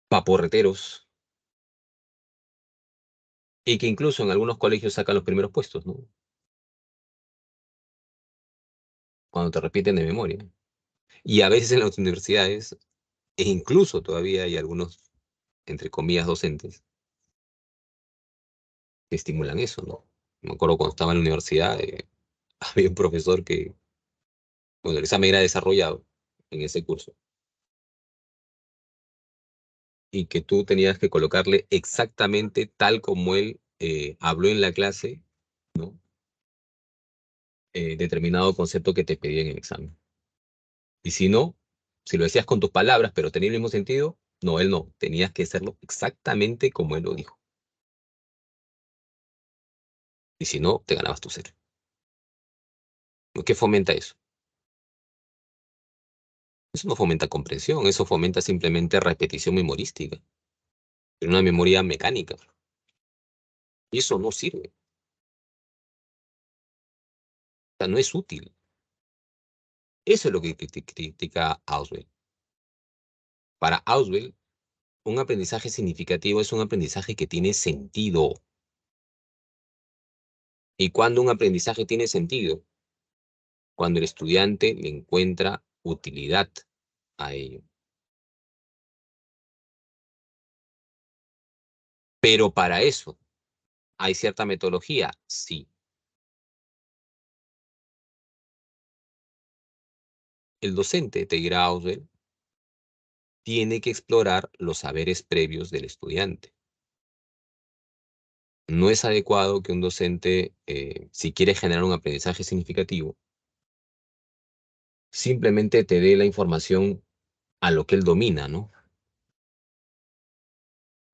paporreteros, y que incluso en algunos colegios sacan los primeros puestos, ¿no? Cuando te repiten de memoria. Y a veces en las universidades, e incluso todavía hay algunos, entre comillas, docentes, que estimulan eso, ¿no? Me acuerdo cuando estaba en la universidad, había un profesor que, bueno, el examen era desarrollado en ese curso, y que tú tenías que colocarle exactamente tal como él habló en la clase, ¿no? Determinado concepto que te pedía en el examen. Y si no, si lo decías con tus palabras, pero tenía el mismo sentido, no, él no. Tenías que hacerlo exactamente como él lo dijo. Y si no, te ganabas tu cero. ¿Qué fomenta eso? Eso no fomenta comprensión, eso fomenta simplemente repetición memorística, pero una memoria mecánica. Y eso no sirve, o sea, no es útil. Eso es lo que critica Auswell. Para Auswell, un aprendizaje significativo es un aprendizaje que tiene sentido. ¿Y cuando un aprendizaje tiene sentido? Cuando el estudiante le encuentra utilidad a ello. Pero para eso, ¿hay cierta metodología? Sí. El docente, te dirá Auswell, tiene que explorar los saberes previos del estudiante. No es adecuado que un docente, si quiere generar un aprendizaje significativo, simplemente te dé la información a lo que él domina, ¿no?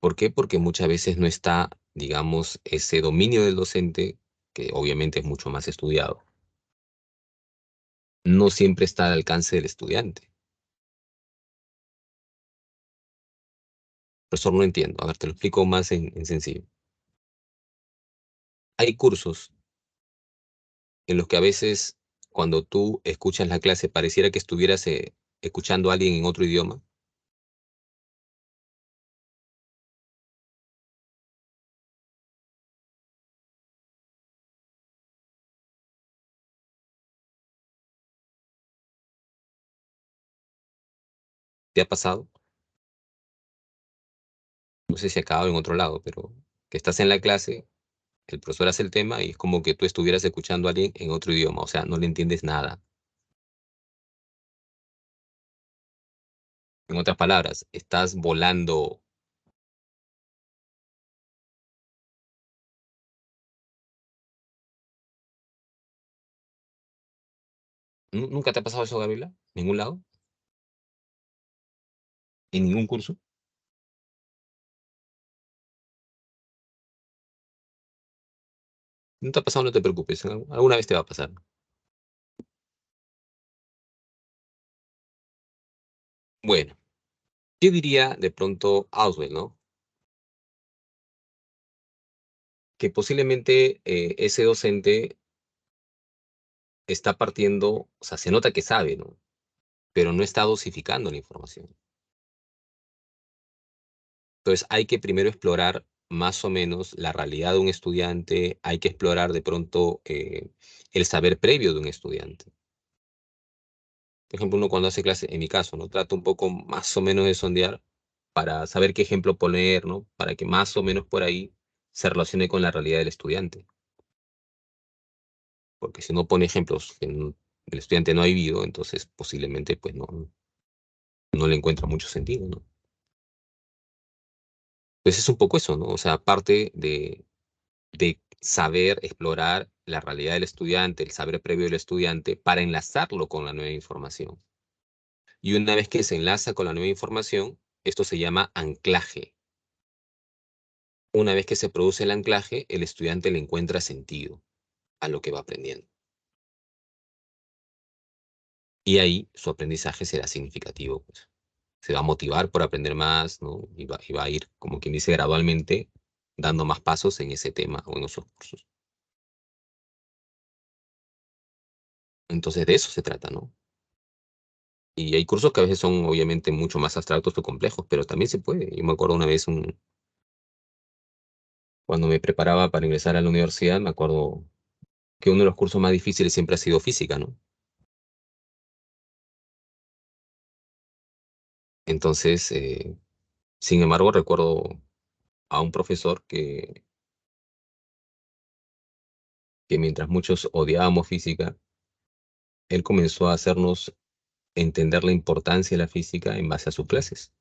¿Por qué? Porque muchas veces no está, digamos, ese dominio del docente, que obviamente es mucho más estudiado, no siempre está al alcance del estudiante. Profesor, no entiendo. A ver, te lo explico más en sencillo. Hay cursos en los que a veces, cuando tú escuchas la clase, pareciera que estuvieras escuchando a alguien en otro idioma. ¿Te ha pasado? No sé si acaba en otro lado, pero que estás en la clase, el profesor hace el tema y es como que tú estuvieras escuchando a alguien en otro idioma, o sea, no le entiendes nada. En otras palabras, estás volando. ¿Nunca te ha pasado eso, Gabriela? ¿Ningún lado? ¿En ningún curso? ¿No te ha pasado? No te preocupes, alguna vez te va a pasar. Bueno, yo diría de pronto Auswell, ¿no? Que posiblemente ese docente está partiendo, o sea, se nota que sabe, ¿no? Pero no está dosificando la información. Entonces hay que primero explorar más o menos la realidad de un estudiante, hay que explorar de pronto el saber previo de un estudiante. Por ejemplo, uno cuando hace clase, en mi caso, ¿no? Trato un poco más o menos de sondear para saber qué ejemplo poner, ¿no? Para que más o menos por ahí se relacione con la realidad del estudiante. Porque si uno pone ejemplos que el estudiante no ha vivido, entonces posiblemente pues no le encuentra mucho sentido, ¿no? Entonces es un poco eso, ¿no? O sea, aparte de saber explorar la realidad del estudiante, el saber previo del estudiante, para enlazarlo con la nueva información. Y una vez que se enlaza con la nueva información, esto se llama anclaje. Una vez que se produce el anclaje, el estudiante le encuentra sentido a lo que va aprendiendo. Y ahí su aprendizaje será significativo, pues. Se va a motivar por aprender más, ¿no? Y va a ir, como quien dice, gradualmente dando más pasos en ese tema o en esos cursos. Entonces de eso se trata, ¿no? Y hay cursos que a veces son obviamente mucho más abstractos o complejos, pero también se puede. Yo me acuerdo una vez cuando me preparaba para ingresar a la universidad, me acuerdo que uno de los cursos más difíciles siempre ha sido física, ¿no? Entonces, sin embargo, recuerdo a un profesor que mientras muchos odiábamos física, él comenzó a hacernos entender la importancia de la física en base a sus clases.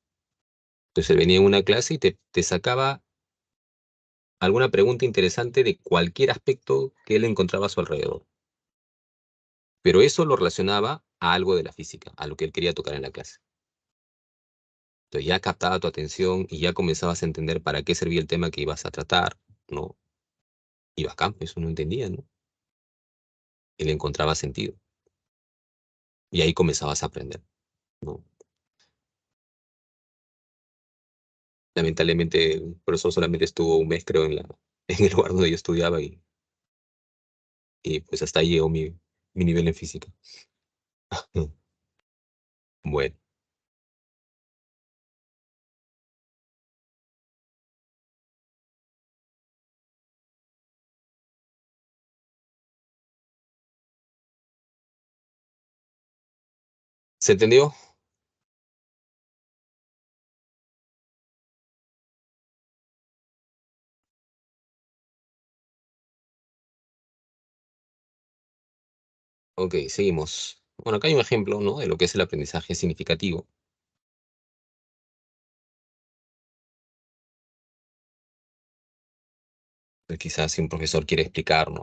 Entonces, él venía en una clase y te sacaba alguna pregunta interesante de cualquier aspecto que él encontraba a su alrededor. Pero eso lo relacionaba a algo de la física, a lo que él quería tocar en la clase. Entonces ya captaba tu atención y ya comenzabas a entender para qué servía el tema que ibas a tratar, ¿no? Y bacán, eso no entendía, ¿no? Y le encontraba sentido. Y ahí comenzabas a aprender, ¿no? Lamentablemente, el profesor solamente estuvo un mes, creo, en el lugar donde yo estudiaba y pues hasta ahí llegó mi nivel en física. Bueno, ¿se entendió? Ok, seguimos. Bueno, acá hay un ejemplo, ¿no? De lo que es el aprendizaje significativo. Quizás si un profesor quiere explicar, ¿no?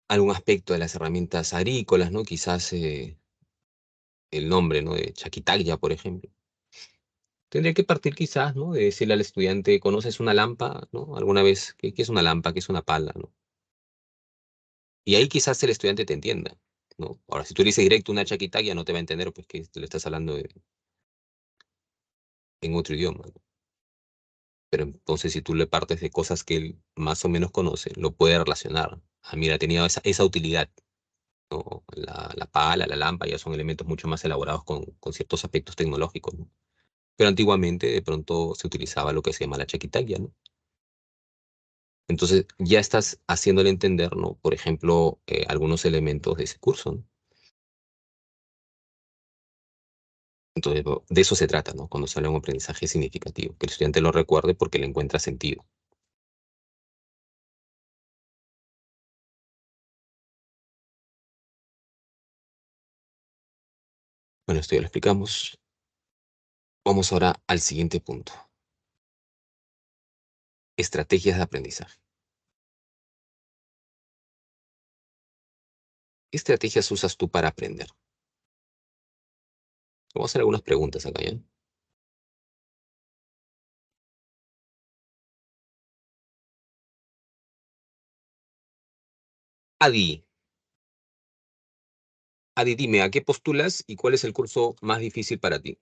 Algún aspecto de las herramientas agrícolas, ¿no? Quizás el nombre, ¿no? De Chaquitaglia, por ejemplo. Tendría que partir quizás, ¿no? De decirle al estudiante, ¿conoces una lampa, ¿no? Alguna vez, ¿qué es una lampa? ¿Qué es una pala, ¿no? Y ahí quizás el estudiante te entienda, ¿no? Ahora, si tú le dices directo una Chaquitaglia, no te va a entender, pues que te lo estás hablando en otro idioma, ¿no? Pero entonces, si tú le partes de cosas que él más o menos conoce, lo puede relacionar. Ah, mira, tenía esa utilidad, ¿no? La pala, la lámpara ya son elementos mucho más elaborados con ciertos aspectos tecnológicos, ¿no? Pero antiguamente de pronto se utilizaba lo que se llama la chaquitaglia, ¿no? Entonces ya estás haciéndole entender, ¿no? Por ejemplo, algunos elementos de ese curso, ¿no? Entonces, de eso se trata, ¿no? Cuando se habla de un aprendizaje significativo, que el estudiante lo recuerde porque le encuentra sentido. Bueno, esto ya lo explicamos. Vamos ahora al siguiente punto. Estrategias de aprendizaje. ¿Qué estrategias usas tú para aprender? Vamos a hacer algunas preguntas acá, ¿ya? Adi, Adi, dime, ¿a qué postulas y cuál es el curso más difícil para ti?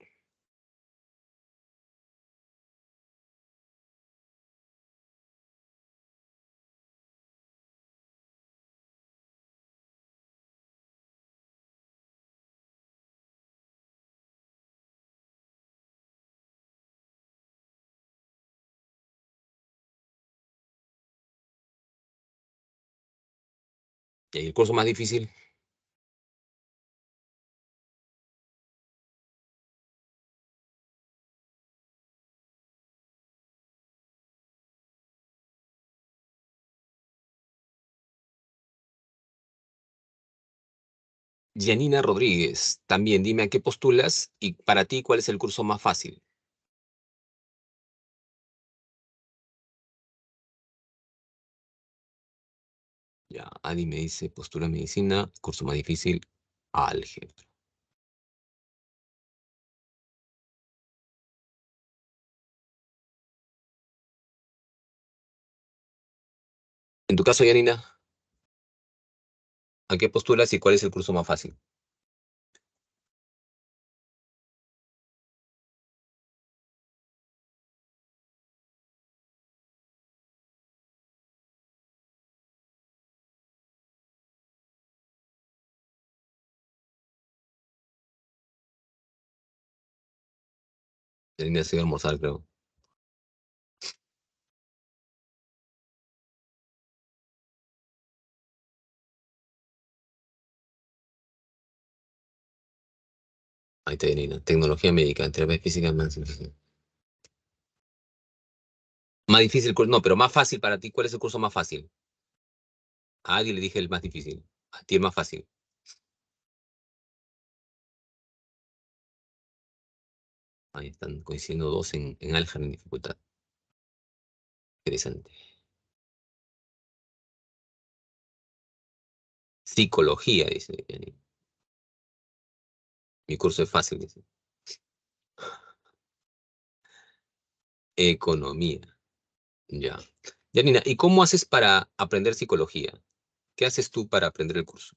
¿Y el curso más difícil? Janina Rodríguez, también dime a qué postulas y para ti cuál es el curso más fácil. Ya, Adi me dice postula medicina, curso más difícil, álgebra. En tu caso, Janina, ¿a qué postulas y cuál es el curso más fácil? Tenía que almorzar, creo. Ahí está, Janina. Tecnología médica, terapia física más. Más difícil, no, pero más fácil para ti. ¿Cuál es el curso más fácil? A Adi le dije el más difícil. A ti el más fácil. Ahí están coincidiendo dos en álgebra en dificultad. Interesante. Psicología, dice Janina. Mi curso es fácil, dice. Economía. Ya. Janina, ¿y cómo haces para aprender psicología? ¿Qué haces tú para aprender el curso?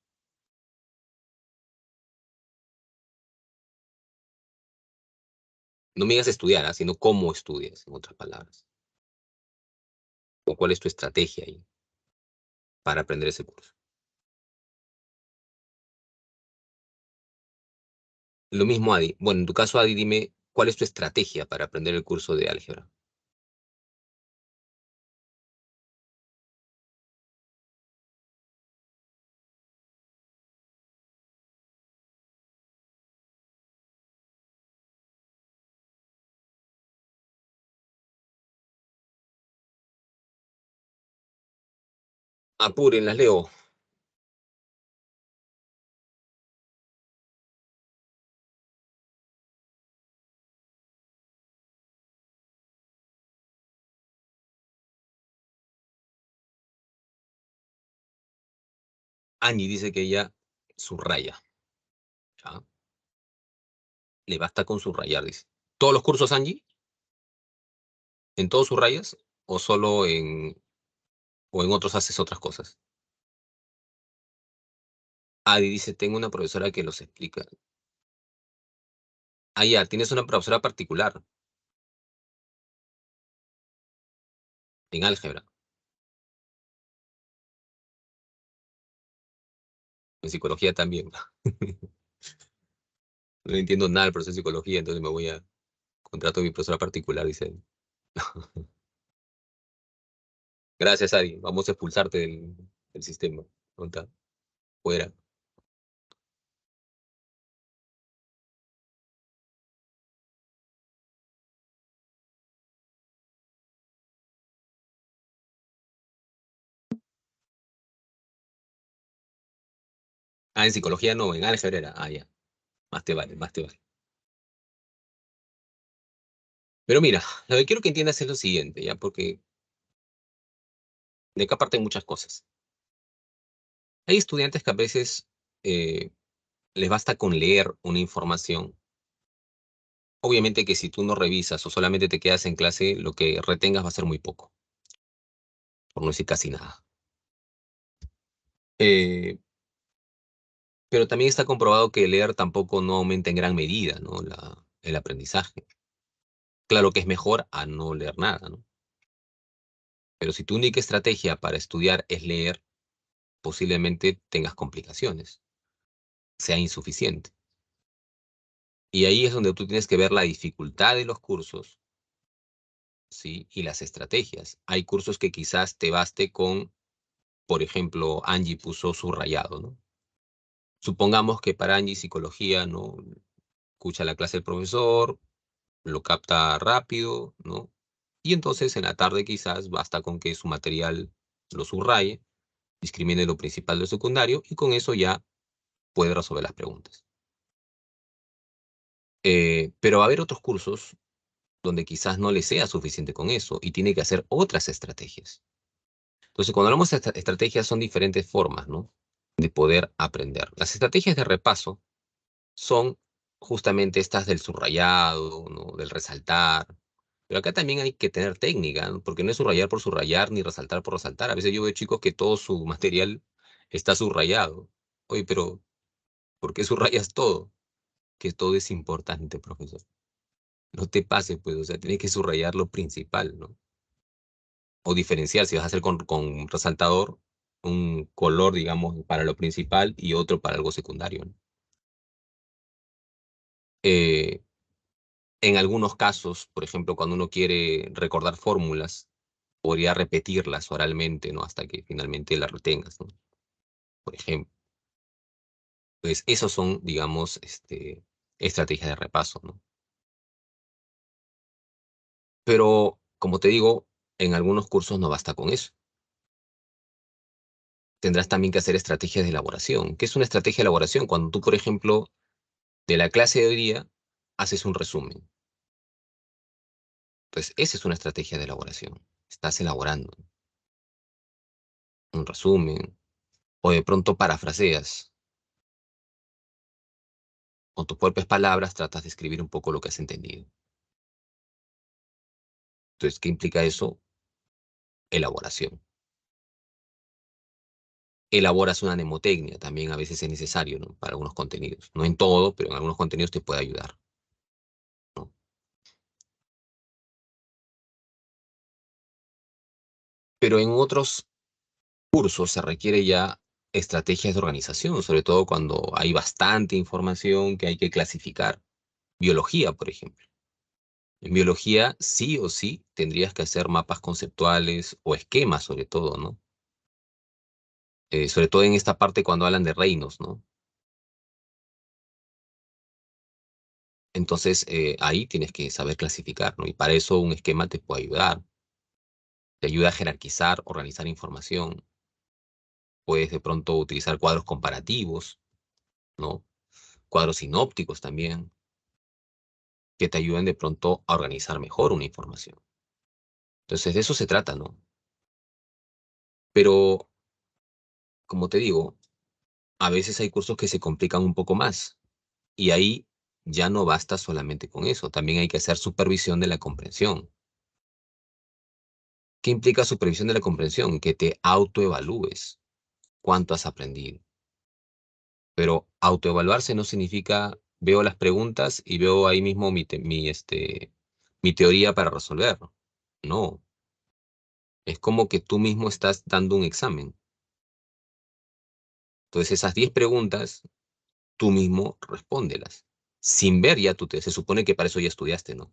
No me digas estudiar, sino cómo estudias, en otras palabras. O cuál es tu estrategia ahí para aprender ese curso. Lo mismo, Adi. Bueno, en tu caso, Adi, dime, ¿cuál es tu estrategia para aprender el curso de álgebra? Apuren, las leo. Angie dice que ella subraya. ¿Ya? Le basta con subrayar, dice. ¿Todos los cursos, Angie? ¿En todos subrayas? ¿O solo o en otros haces otras cosas? Adi dice, tengo una profesora que los explica. Ah, ya, tienes una profesora particular en álgebra, en psicología también. No entiendo nada del proceso de psicología, entonces me voy a contrato a mi profesora particular, dice. Gracias, Adi. Vamos a expulsarte del sistema. ¿Dónde está? Fuera. Ah, en psicología no, en álgebra era. Ah, ya. Más te vale, más te vale. Pero mira, lo que quiero que entiendas es lo siguiente, ¿ya? Porque de acá parten muchas cosas. Hay estudiantes que a veces eh, les basta con leer una información. Obviamente que si tú no revisas o solamente te quedas en clase, lo que retengas va a ser muy poco, por no decir casi nada. Eh, pero también está comprobado que leer tampoco no aumenta en gran medida, ¿no? El aprendizaje. Claro que es mejor a no leer nada, ¿no? Pero si tu única estrategia para estudiar es leer, posiblemente tengas complicaciones, sea insuficiente. Y ahí es donde tú tienes que ver la dificultad de los cursos, ¿sí? Y las estrategias. Hay cursos que quizás te baste con, por ejemplo, Angie puso subrayado, ¿no? Supongamos que para Angie psicología, ¿no? Escucha la clase del profesor, lo capta rápido, ¿no? Y entonces en la tarde quizás basta con que su material lo subraye, discrimine lo principal de lo secundario y con eso ya puede resolver las preguntas. Pero va a haber otros cursos donde quizás no le sea suficiente con eso y tiene que hacer otras estrategias. Entonces, cuando hablamos de estrategias, son diferentes formas, ¿no? De poder aprender. Las estrategias de repaso son justamente estas del subrayado, ¿no? Del resaltar. Pero acá también hay que tener técnica, ¿no? Porque no es subrayar por subrayar ni resaltar por resaltar. A veces yo veo chicos que todo su material está subrayado. Oye, pero ¿por qué subrayas todo? Que todo es importante, profesor. No te pases, pues, o sea, tienes que subrayar lo principal, ¿no? O diferenciar, si vas a hacer con resaltador, un color, digamos, para lo principal y otro para algo secundario, ¿no? Eh, En algunos casos, por ejemplo, cuando uno quiere recordar fórmulas, podría repetirlas oralmente, ¿no? Hasta que finalmente las retengas, ¿no? Por ejemplo. Pues esos son, digamos, estrategias de repaso, ¿no? Pero, como te digo, en algunos cursos no basta con eso. Tendrás también que hacer estrategias de elaboración. ¿Qué es una estrategia de elaboración? Cuando tú, por ejemplo, de la clase de hoy día, haces un resumen. Entonces, esa es una estrategia de elaboración. Estás elaborando un resumen, o de pronto parafraseas, con tus propias palabras tratas de escribir un poco lo que has entendido. Entonces, ¿qué implica eso? Elaboración. Elaboras una mnemotecnia, también a veces es necesario, ¿no? Para algunos contenidos. No en todo, pero en algunos contenidos te puede ayudar, ¿no? Pero en otros cursos se requiere ya estrategias de organización, sobre todo cuando hay bastante información que hay que clasificar. Biología, por ejemplo. En biología, sí o sí, tendrías que hacer mapas conceptuales o esquemas, sobre todo, ¿no? Sobre todo en esta parte cuando hablan de reinos, ¿no? Entonces, ahí tienes que saber clasificar, ¿no? Y para eso un esquema te puede ayudar. Te ayuda a jerarquizar, organizar información. Puedes de pronto utilizar cuadros comparativos, ¿no? Cuadros sinópticos también, que te ayuden de pronto a organizar mejor una información. Entonces, de eso se trata, ¿no? Pero, como te digo, a veces hay cursos que se complican un poco más. Y ahí ya no basta solamente con eso. También hay que hacer supervisión de la comprensión. ¿Qué implica supervisión de la comprensión? Que te autoevalúes cuánto has aprendido. Pero autoevaluarse no significa veo las preguntas y veo ahí mismo mi teoría para resolverlo. No, es como que tú mismo estás dando un examen. Entonces esas 10 preguntas, tú mismo respóndelas. Sin ver ya se supone que para eso ya estudiaste, ¿no?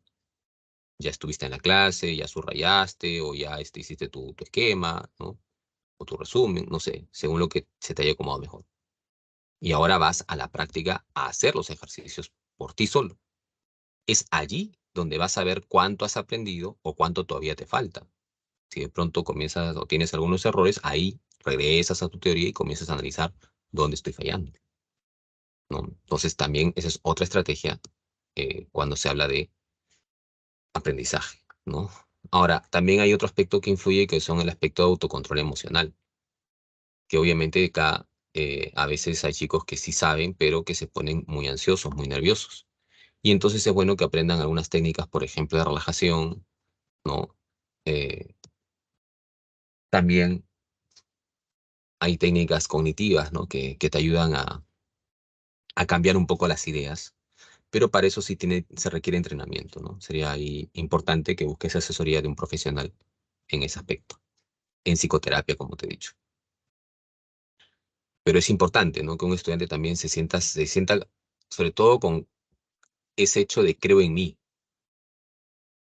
Ya estuviste en la clase, ya subrayaste o ya hiciste tu esquema, ¿no? O tu resumen, no sé, según lo que se te haya acomodado mejor. Y ahora vas a la práctica a hacer los ejercicios por ti solo. Es allí donde vas a ver cuánto has aprendido o cuánto todavía te falta. Si de pronto comienzas o tienes algunos errores, ahí regresas a tu teoría y comienzas a analizar dónde estoy fallando, ¿no? Entonces también esa es otra estrategia cuando se habla de aprendizaje, ¿no? Ahora, también hay otro aspecto que influye que son el aspecto de autocontrol emocional, que obviamente acá a veces hay chicos que sí saben, pero que se ponen muy ansiosos, muy nerviosos. Y entonces es bueno que aprendan algunas técnicas, por ejemplo, de relajación, ¿no? Eh, También hay técnicas cognitivas, ¿no? Que te ayudan a cambiar un poco las ideas, pero para eso sí se requiere entrenamiento, ¿no? Sería ahí importante que busques asesoría de un profesional en ese aspecto, en psicoterapia, como te he dicho. Pero es importante, ¿no? Que un estudiante también se sienta sobre todo con ese hecho de creo en mí,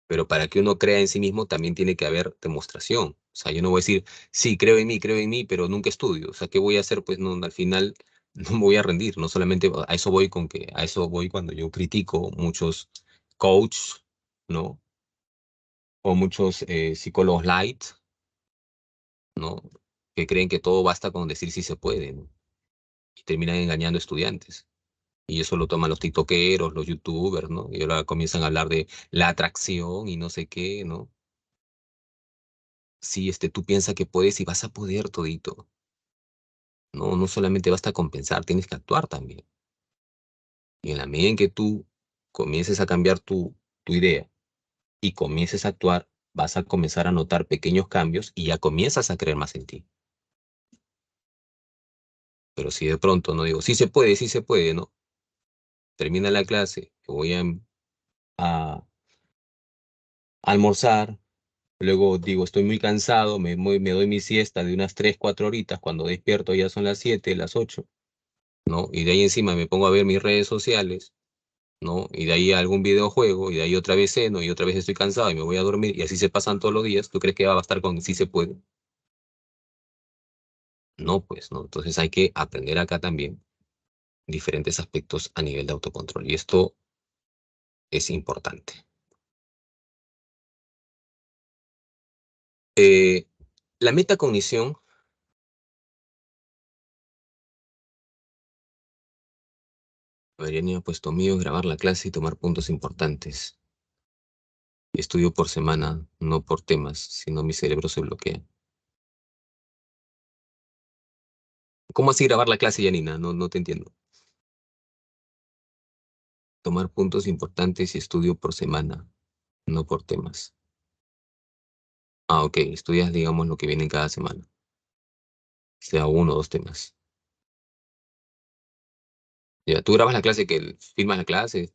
pero para que uno crea en sí mismo también tiene que haber demostración. O sea, yo no voy a decir, sí, creo en mí, pero nunca estudio. O sea, ¿qué voy a hacer? Pues no, al final no me voy a rendir. No solamente a eso voy cuando yo critico muchos coach, ¿no? O muchos psicólogos light, ¿no? Que creen que todo basta con decir sí se puede, ¿no? Y terminan engañando estudiantes. Y eso lo toman los tiktokeros, los youtubers, ¿no? Y ahora comienzan a hablar de la atracción y no sé qué, ¿no? Sí, tú piensas que puedes y vas a poder todito. No, no solamente basta con pensar, tienes que actuar también. Y en la medida en que tú comiences a cambiar tu idea y comiences a actuar, vas a comenzar a notar pequeños cambios y ya comienzas a creer más en ti. Pero si de pronto no digo, sí se puede, ¿no? Termina la clase, voy a almorzar, luego digo, estoy muy cansado, me doy mi siesta de unas 3 4 horitas, cuando despierto ya son las 7 las 8, ¿no? Y de ahí encima me pongo a ver mis redes sociales, ¿no? Y de ahí algún videojuego, y de ahí otra vez ceno, y otra vez estoy cansado y me voy a dormir, y así se pasan todos los días. ¿Tú crees que va a bastar con sí se puede? No, pues, ¿no? Entonces hay que aprender acá también diferentes aspectos a nivel de autocontrol, y esto es importante. Eh, la metacognición, Mariani ha puesto mío, grabar la clase y tomar puntos importantes. Estudio por semana, no por temas, sino mi cerebro se bloquea. ¿Cómo así grabar la clase, Janina? No, no te entiendo. Tomar puntos importantes y estudio por semana, no por temas. Ah, ok, estudias, digamos, lo que viene en cada semana, sea uno o dos temas. Ya, tú grabas la clase, que filmas la clase,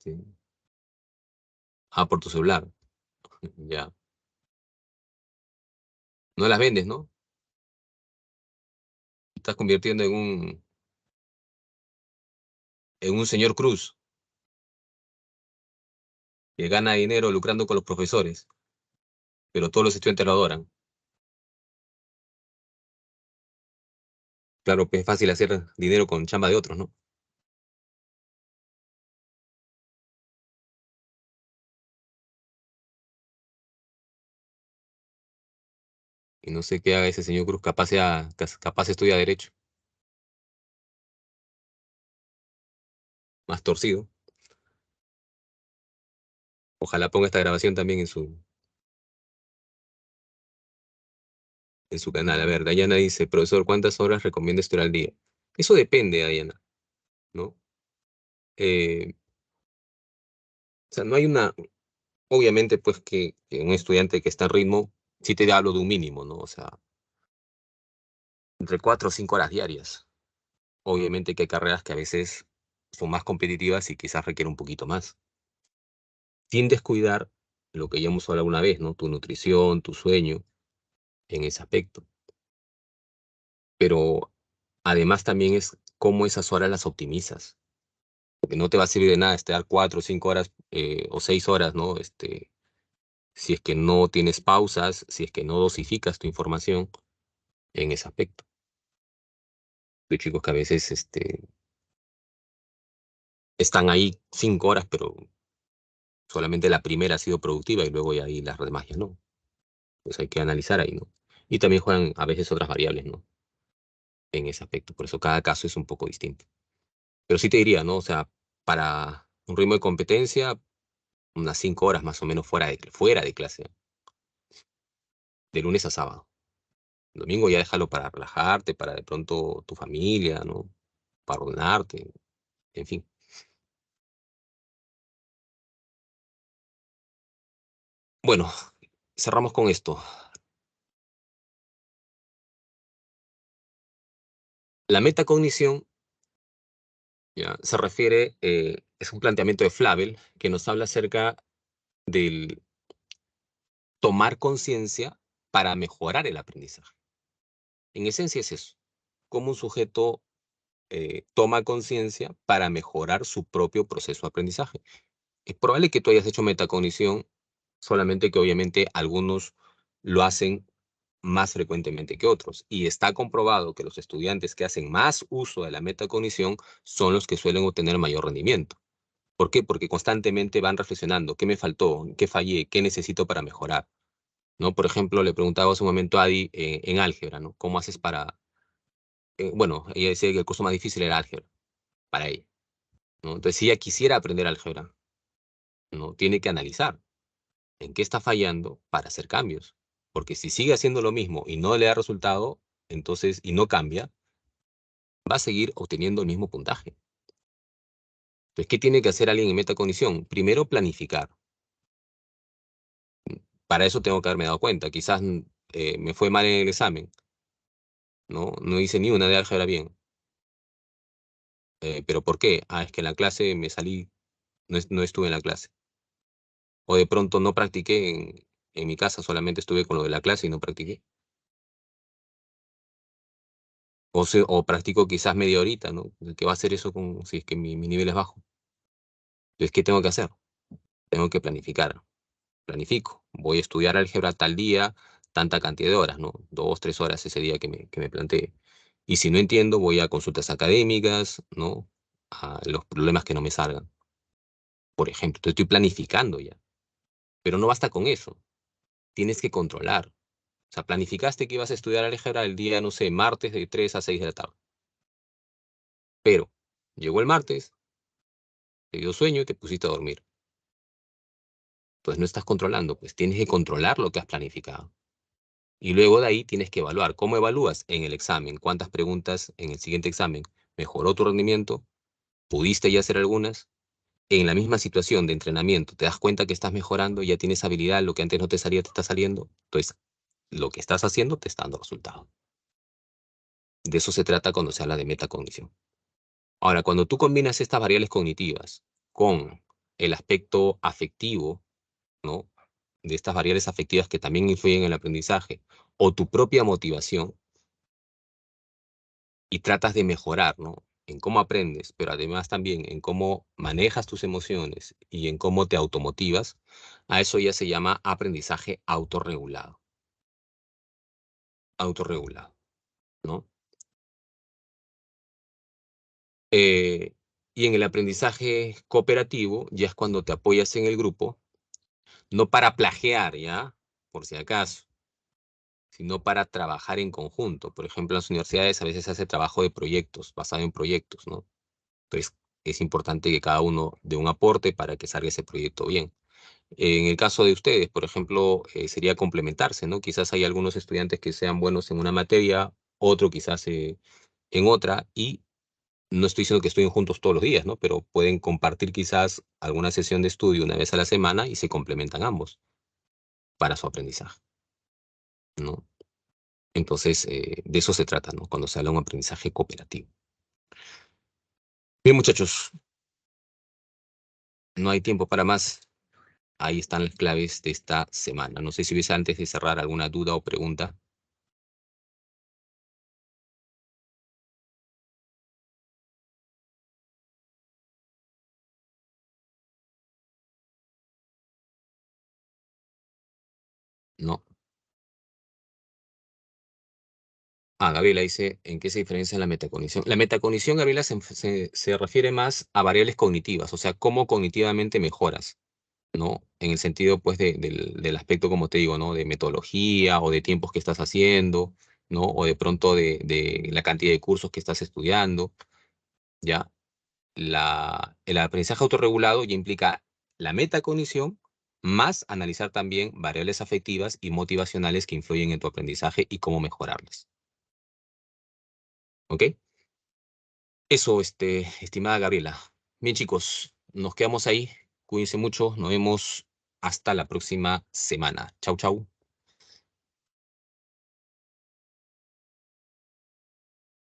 por tu celular, ya. No las vendes, ¿no? Estás convirtiendo en un señor Cruz que gana dinero lucrando con los profesores, pero todos los estudiantes lo adoran. Claro, pues es fácil hacer dinero con chamba de otros, ¿no? Y no sé qué haga ese señor Cruz, capaz estudia derecho, más torcido. Ojalá ponga esta grabación también en su canal. A ver, Dayana dice, profesor, ¿cuántas horas recomienda estudiar al día? Eso depende, Dayana, ¿no? O sea, no hay obviamente, pues que un estudiante que está en ritmo, sí te hablo de un mínimo, ¿no? O sea, entre 4 o 5 horas diarias. Obviamente que hay carreras que a veces son más competitivas y quizás requieren un poquito más, sin descuidar lo que ya hemos hablado alguna vez, ¿no? Tu nutrición, tu sueño, en ese aspecto. Pero además también es cómo esas horas las optimizas, porque no te va a servir de nada estar 4 o 5 horas o 6 horas, ¿no? Si es que no tienes pausas, si es que no dosificas tu información en ese aspecto. Hay chicos que a veces están ahí 5 horas, pero solamente la primera ha sido productiva y luego ya ahí las demás ya no. Pues hay que analizar ahí, ¿no? Y también juegan a veces otras variables, ¿no? En ese aspecto. Por eso cada caso es un poco distinto. Pero sí te diría, ¿no? O sea, para un ritmo de competencia, unas 5 horas más o menos fuera de clase, de lunes a sábado. Domingo ya déjalo para relajarte, para de pronto tu familia, ¿no? Para ordenarte, en fin. Bueno, cerramos con esto. La metacognición, ya, se refiere, es un planteamiento de Flavel que nos habla acerca del tomar conciencia para mejorar el aprendizaje. En esencia es eso, cómo un sujeto toma conciencia para mejorar su propio proceso de aprendizaje. Es probable que tú hayas hecho metacognición, solamente que obviamente algunos lo hacen más frecuentemente que otros. Y está comprobado que los estudiantes que hacen más uso de la metacognición son los que suelen obtener mayor rendimiento. ¿Por qué? Porque constantemente van reflexionando, ¿qué me faltó? ¿Qué fallé? ¿Qué necesito para mejorar? ¿No? Por ejemplo, le preguntaba hace un momento a Adi en álgebra, ¿no? ¿Cómo haces bueno, ella decía que el curso más difícil era álgebra para ella, ¿no? Entonces, si ella quisiera aprender álgebra, ¿no? Tiene que analizar en qué está fallando para hacer cambios. Porque si sigue haciendo lo mismo y no le da resultado, entonces, y no cambia, va a seguir obteniendo el mismo puntaje. Entonces, ¿qué tiene que hacer alguien en metacognición? Primero, planificar. Para eso tengo que haberme dado cuenta. Quizás me fue mal en el examen, ¿no? No hice ni una de álgebra bien. ¿Pero por qué? Ah, es que en la clase me salí, no estuve en la clase. O de pronto no practiqué en mi casa, solamente estuve con lo de la clase y no practiqué. O practico quizás media horita, ¿no? ¿Qué va a hacer eso si es que mi nivel es bajo? Entonces, ¿qué tengo que hacer? Tengo que planificar. Planifico. Voy a estudiar álgebra tal día, tanta cantidad de horas, ¿no? 2, 3 horas ese día que me plantee. Y si no entiendo, voy a consultas académicas, ¿no? A los problemas que no me salgan, por ejemplo. Entonces, estoy planificando ya. Pero no basta con eso. Tienes que controlar. O sea, planificaste que ibas a estudiar álgebra el día, no sé, martes de 3 a 6 de la tarde. Pero llegó el martes, te dio sueño y te pusiste a dormir. Entonces no estás controlando, pues tienes que controlar lo que has planificado. Y luego de ahí tienes que evaluar. ¿Cómo evalúas? En el examen. ¿Cuántas preguntas en el siguiente examen mejoró tu rendimiento? ¿Pudiste ya hacer algunas? En la misma situación de entrenamiento, te das cuenta que estás mejorando, ya tienes habilidad, lo que antes no te salía te está saliendo. Entonces, lo que estás haciendo te está dando resultado. De eso se trata cuando se habla de metacognición. Ahora, cuando tú combinas estas variables cognitivas con el aspecto afectivo, ¿no? De estas variables afectivas que también influyen en el aprendizaje, o tu propia motivación, y tratas de mejorar, ¿no? En cómo aprendes, pero además también en cómo manejas tus emociones y en cómo te automotivas, a eso ya se llama aprendizaje autorregulado. Autorregulado, ¿no? Eh, y en el aprendizaje cooperativo ya es cuando te apoyas en el grupo, no para plagiar, ¿ya? Por si acaso, sino para trabajar en conjunto. Por ejemplo, en las universidades a veces se hace trabajo de proyectos, basado en proyectos, ¿no? Entonces, es importante que cada uno dé un aporte para que salga ese proyecto bien. En el caso de ustedes, por ejemplo, sería complementarse, ¿no? Quizás hay algunos estudiantes que sean buenos en una materia, otro quizás en otra, y no estoy diciendo que estudien juntos todos los días, ¿no? Pero pueden compartir quizás alguna sesión de estudio una vez a la semana y se complementan ambos para su aprendizaje, ¿no? Entonces, de eso se trata, ¿no? Cuando se habla de un aprendizaje cooperativo. Bien, muchachos, no hay tiempo para más. Ahí están las claves de esta semana. No sé si hubiese antes de cerrar alguna duda o pregunta. No. Ah, Gabriela dice, ¿en qué se diferencia la metacognición? La metacognición, Gabriela, se refiere más a variables cognitivas, o sea, cómo cognitivamente mejoras, ¿no? En el sentido, pues, del aspecto, como te digo, ¿no? De metodología o de tiempos que estás haciendo, ¿no? O de pronto de la cantidad de cursos que estás estudiando, ¿ya? El aprendizaje autorregulado ya implica la metacognición más analizar también variables afectivas y motivacionales que influyen en tu aprendizaje y cómo mejorarlas, ¿ok? Eso, estimada Gabriela. Bien, chicos, nos quedamos ahí. Cuídense mucho. Nos vemos hasta la próxima semana. Chau, chau.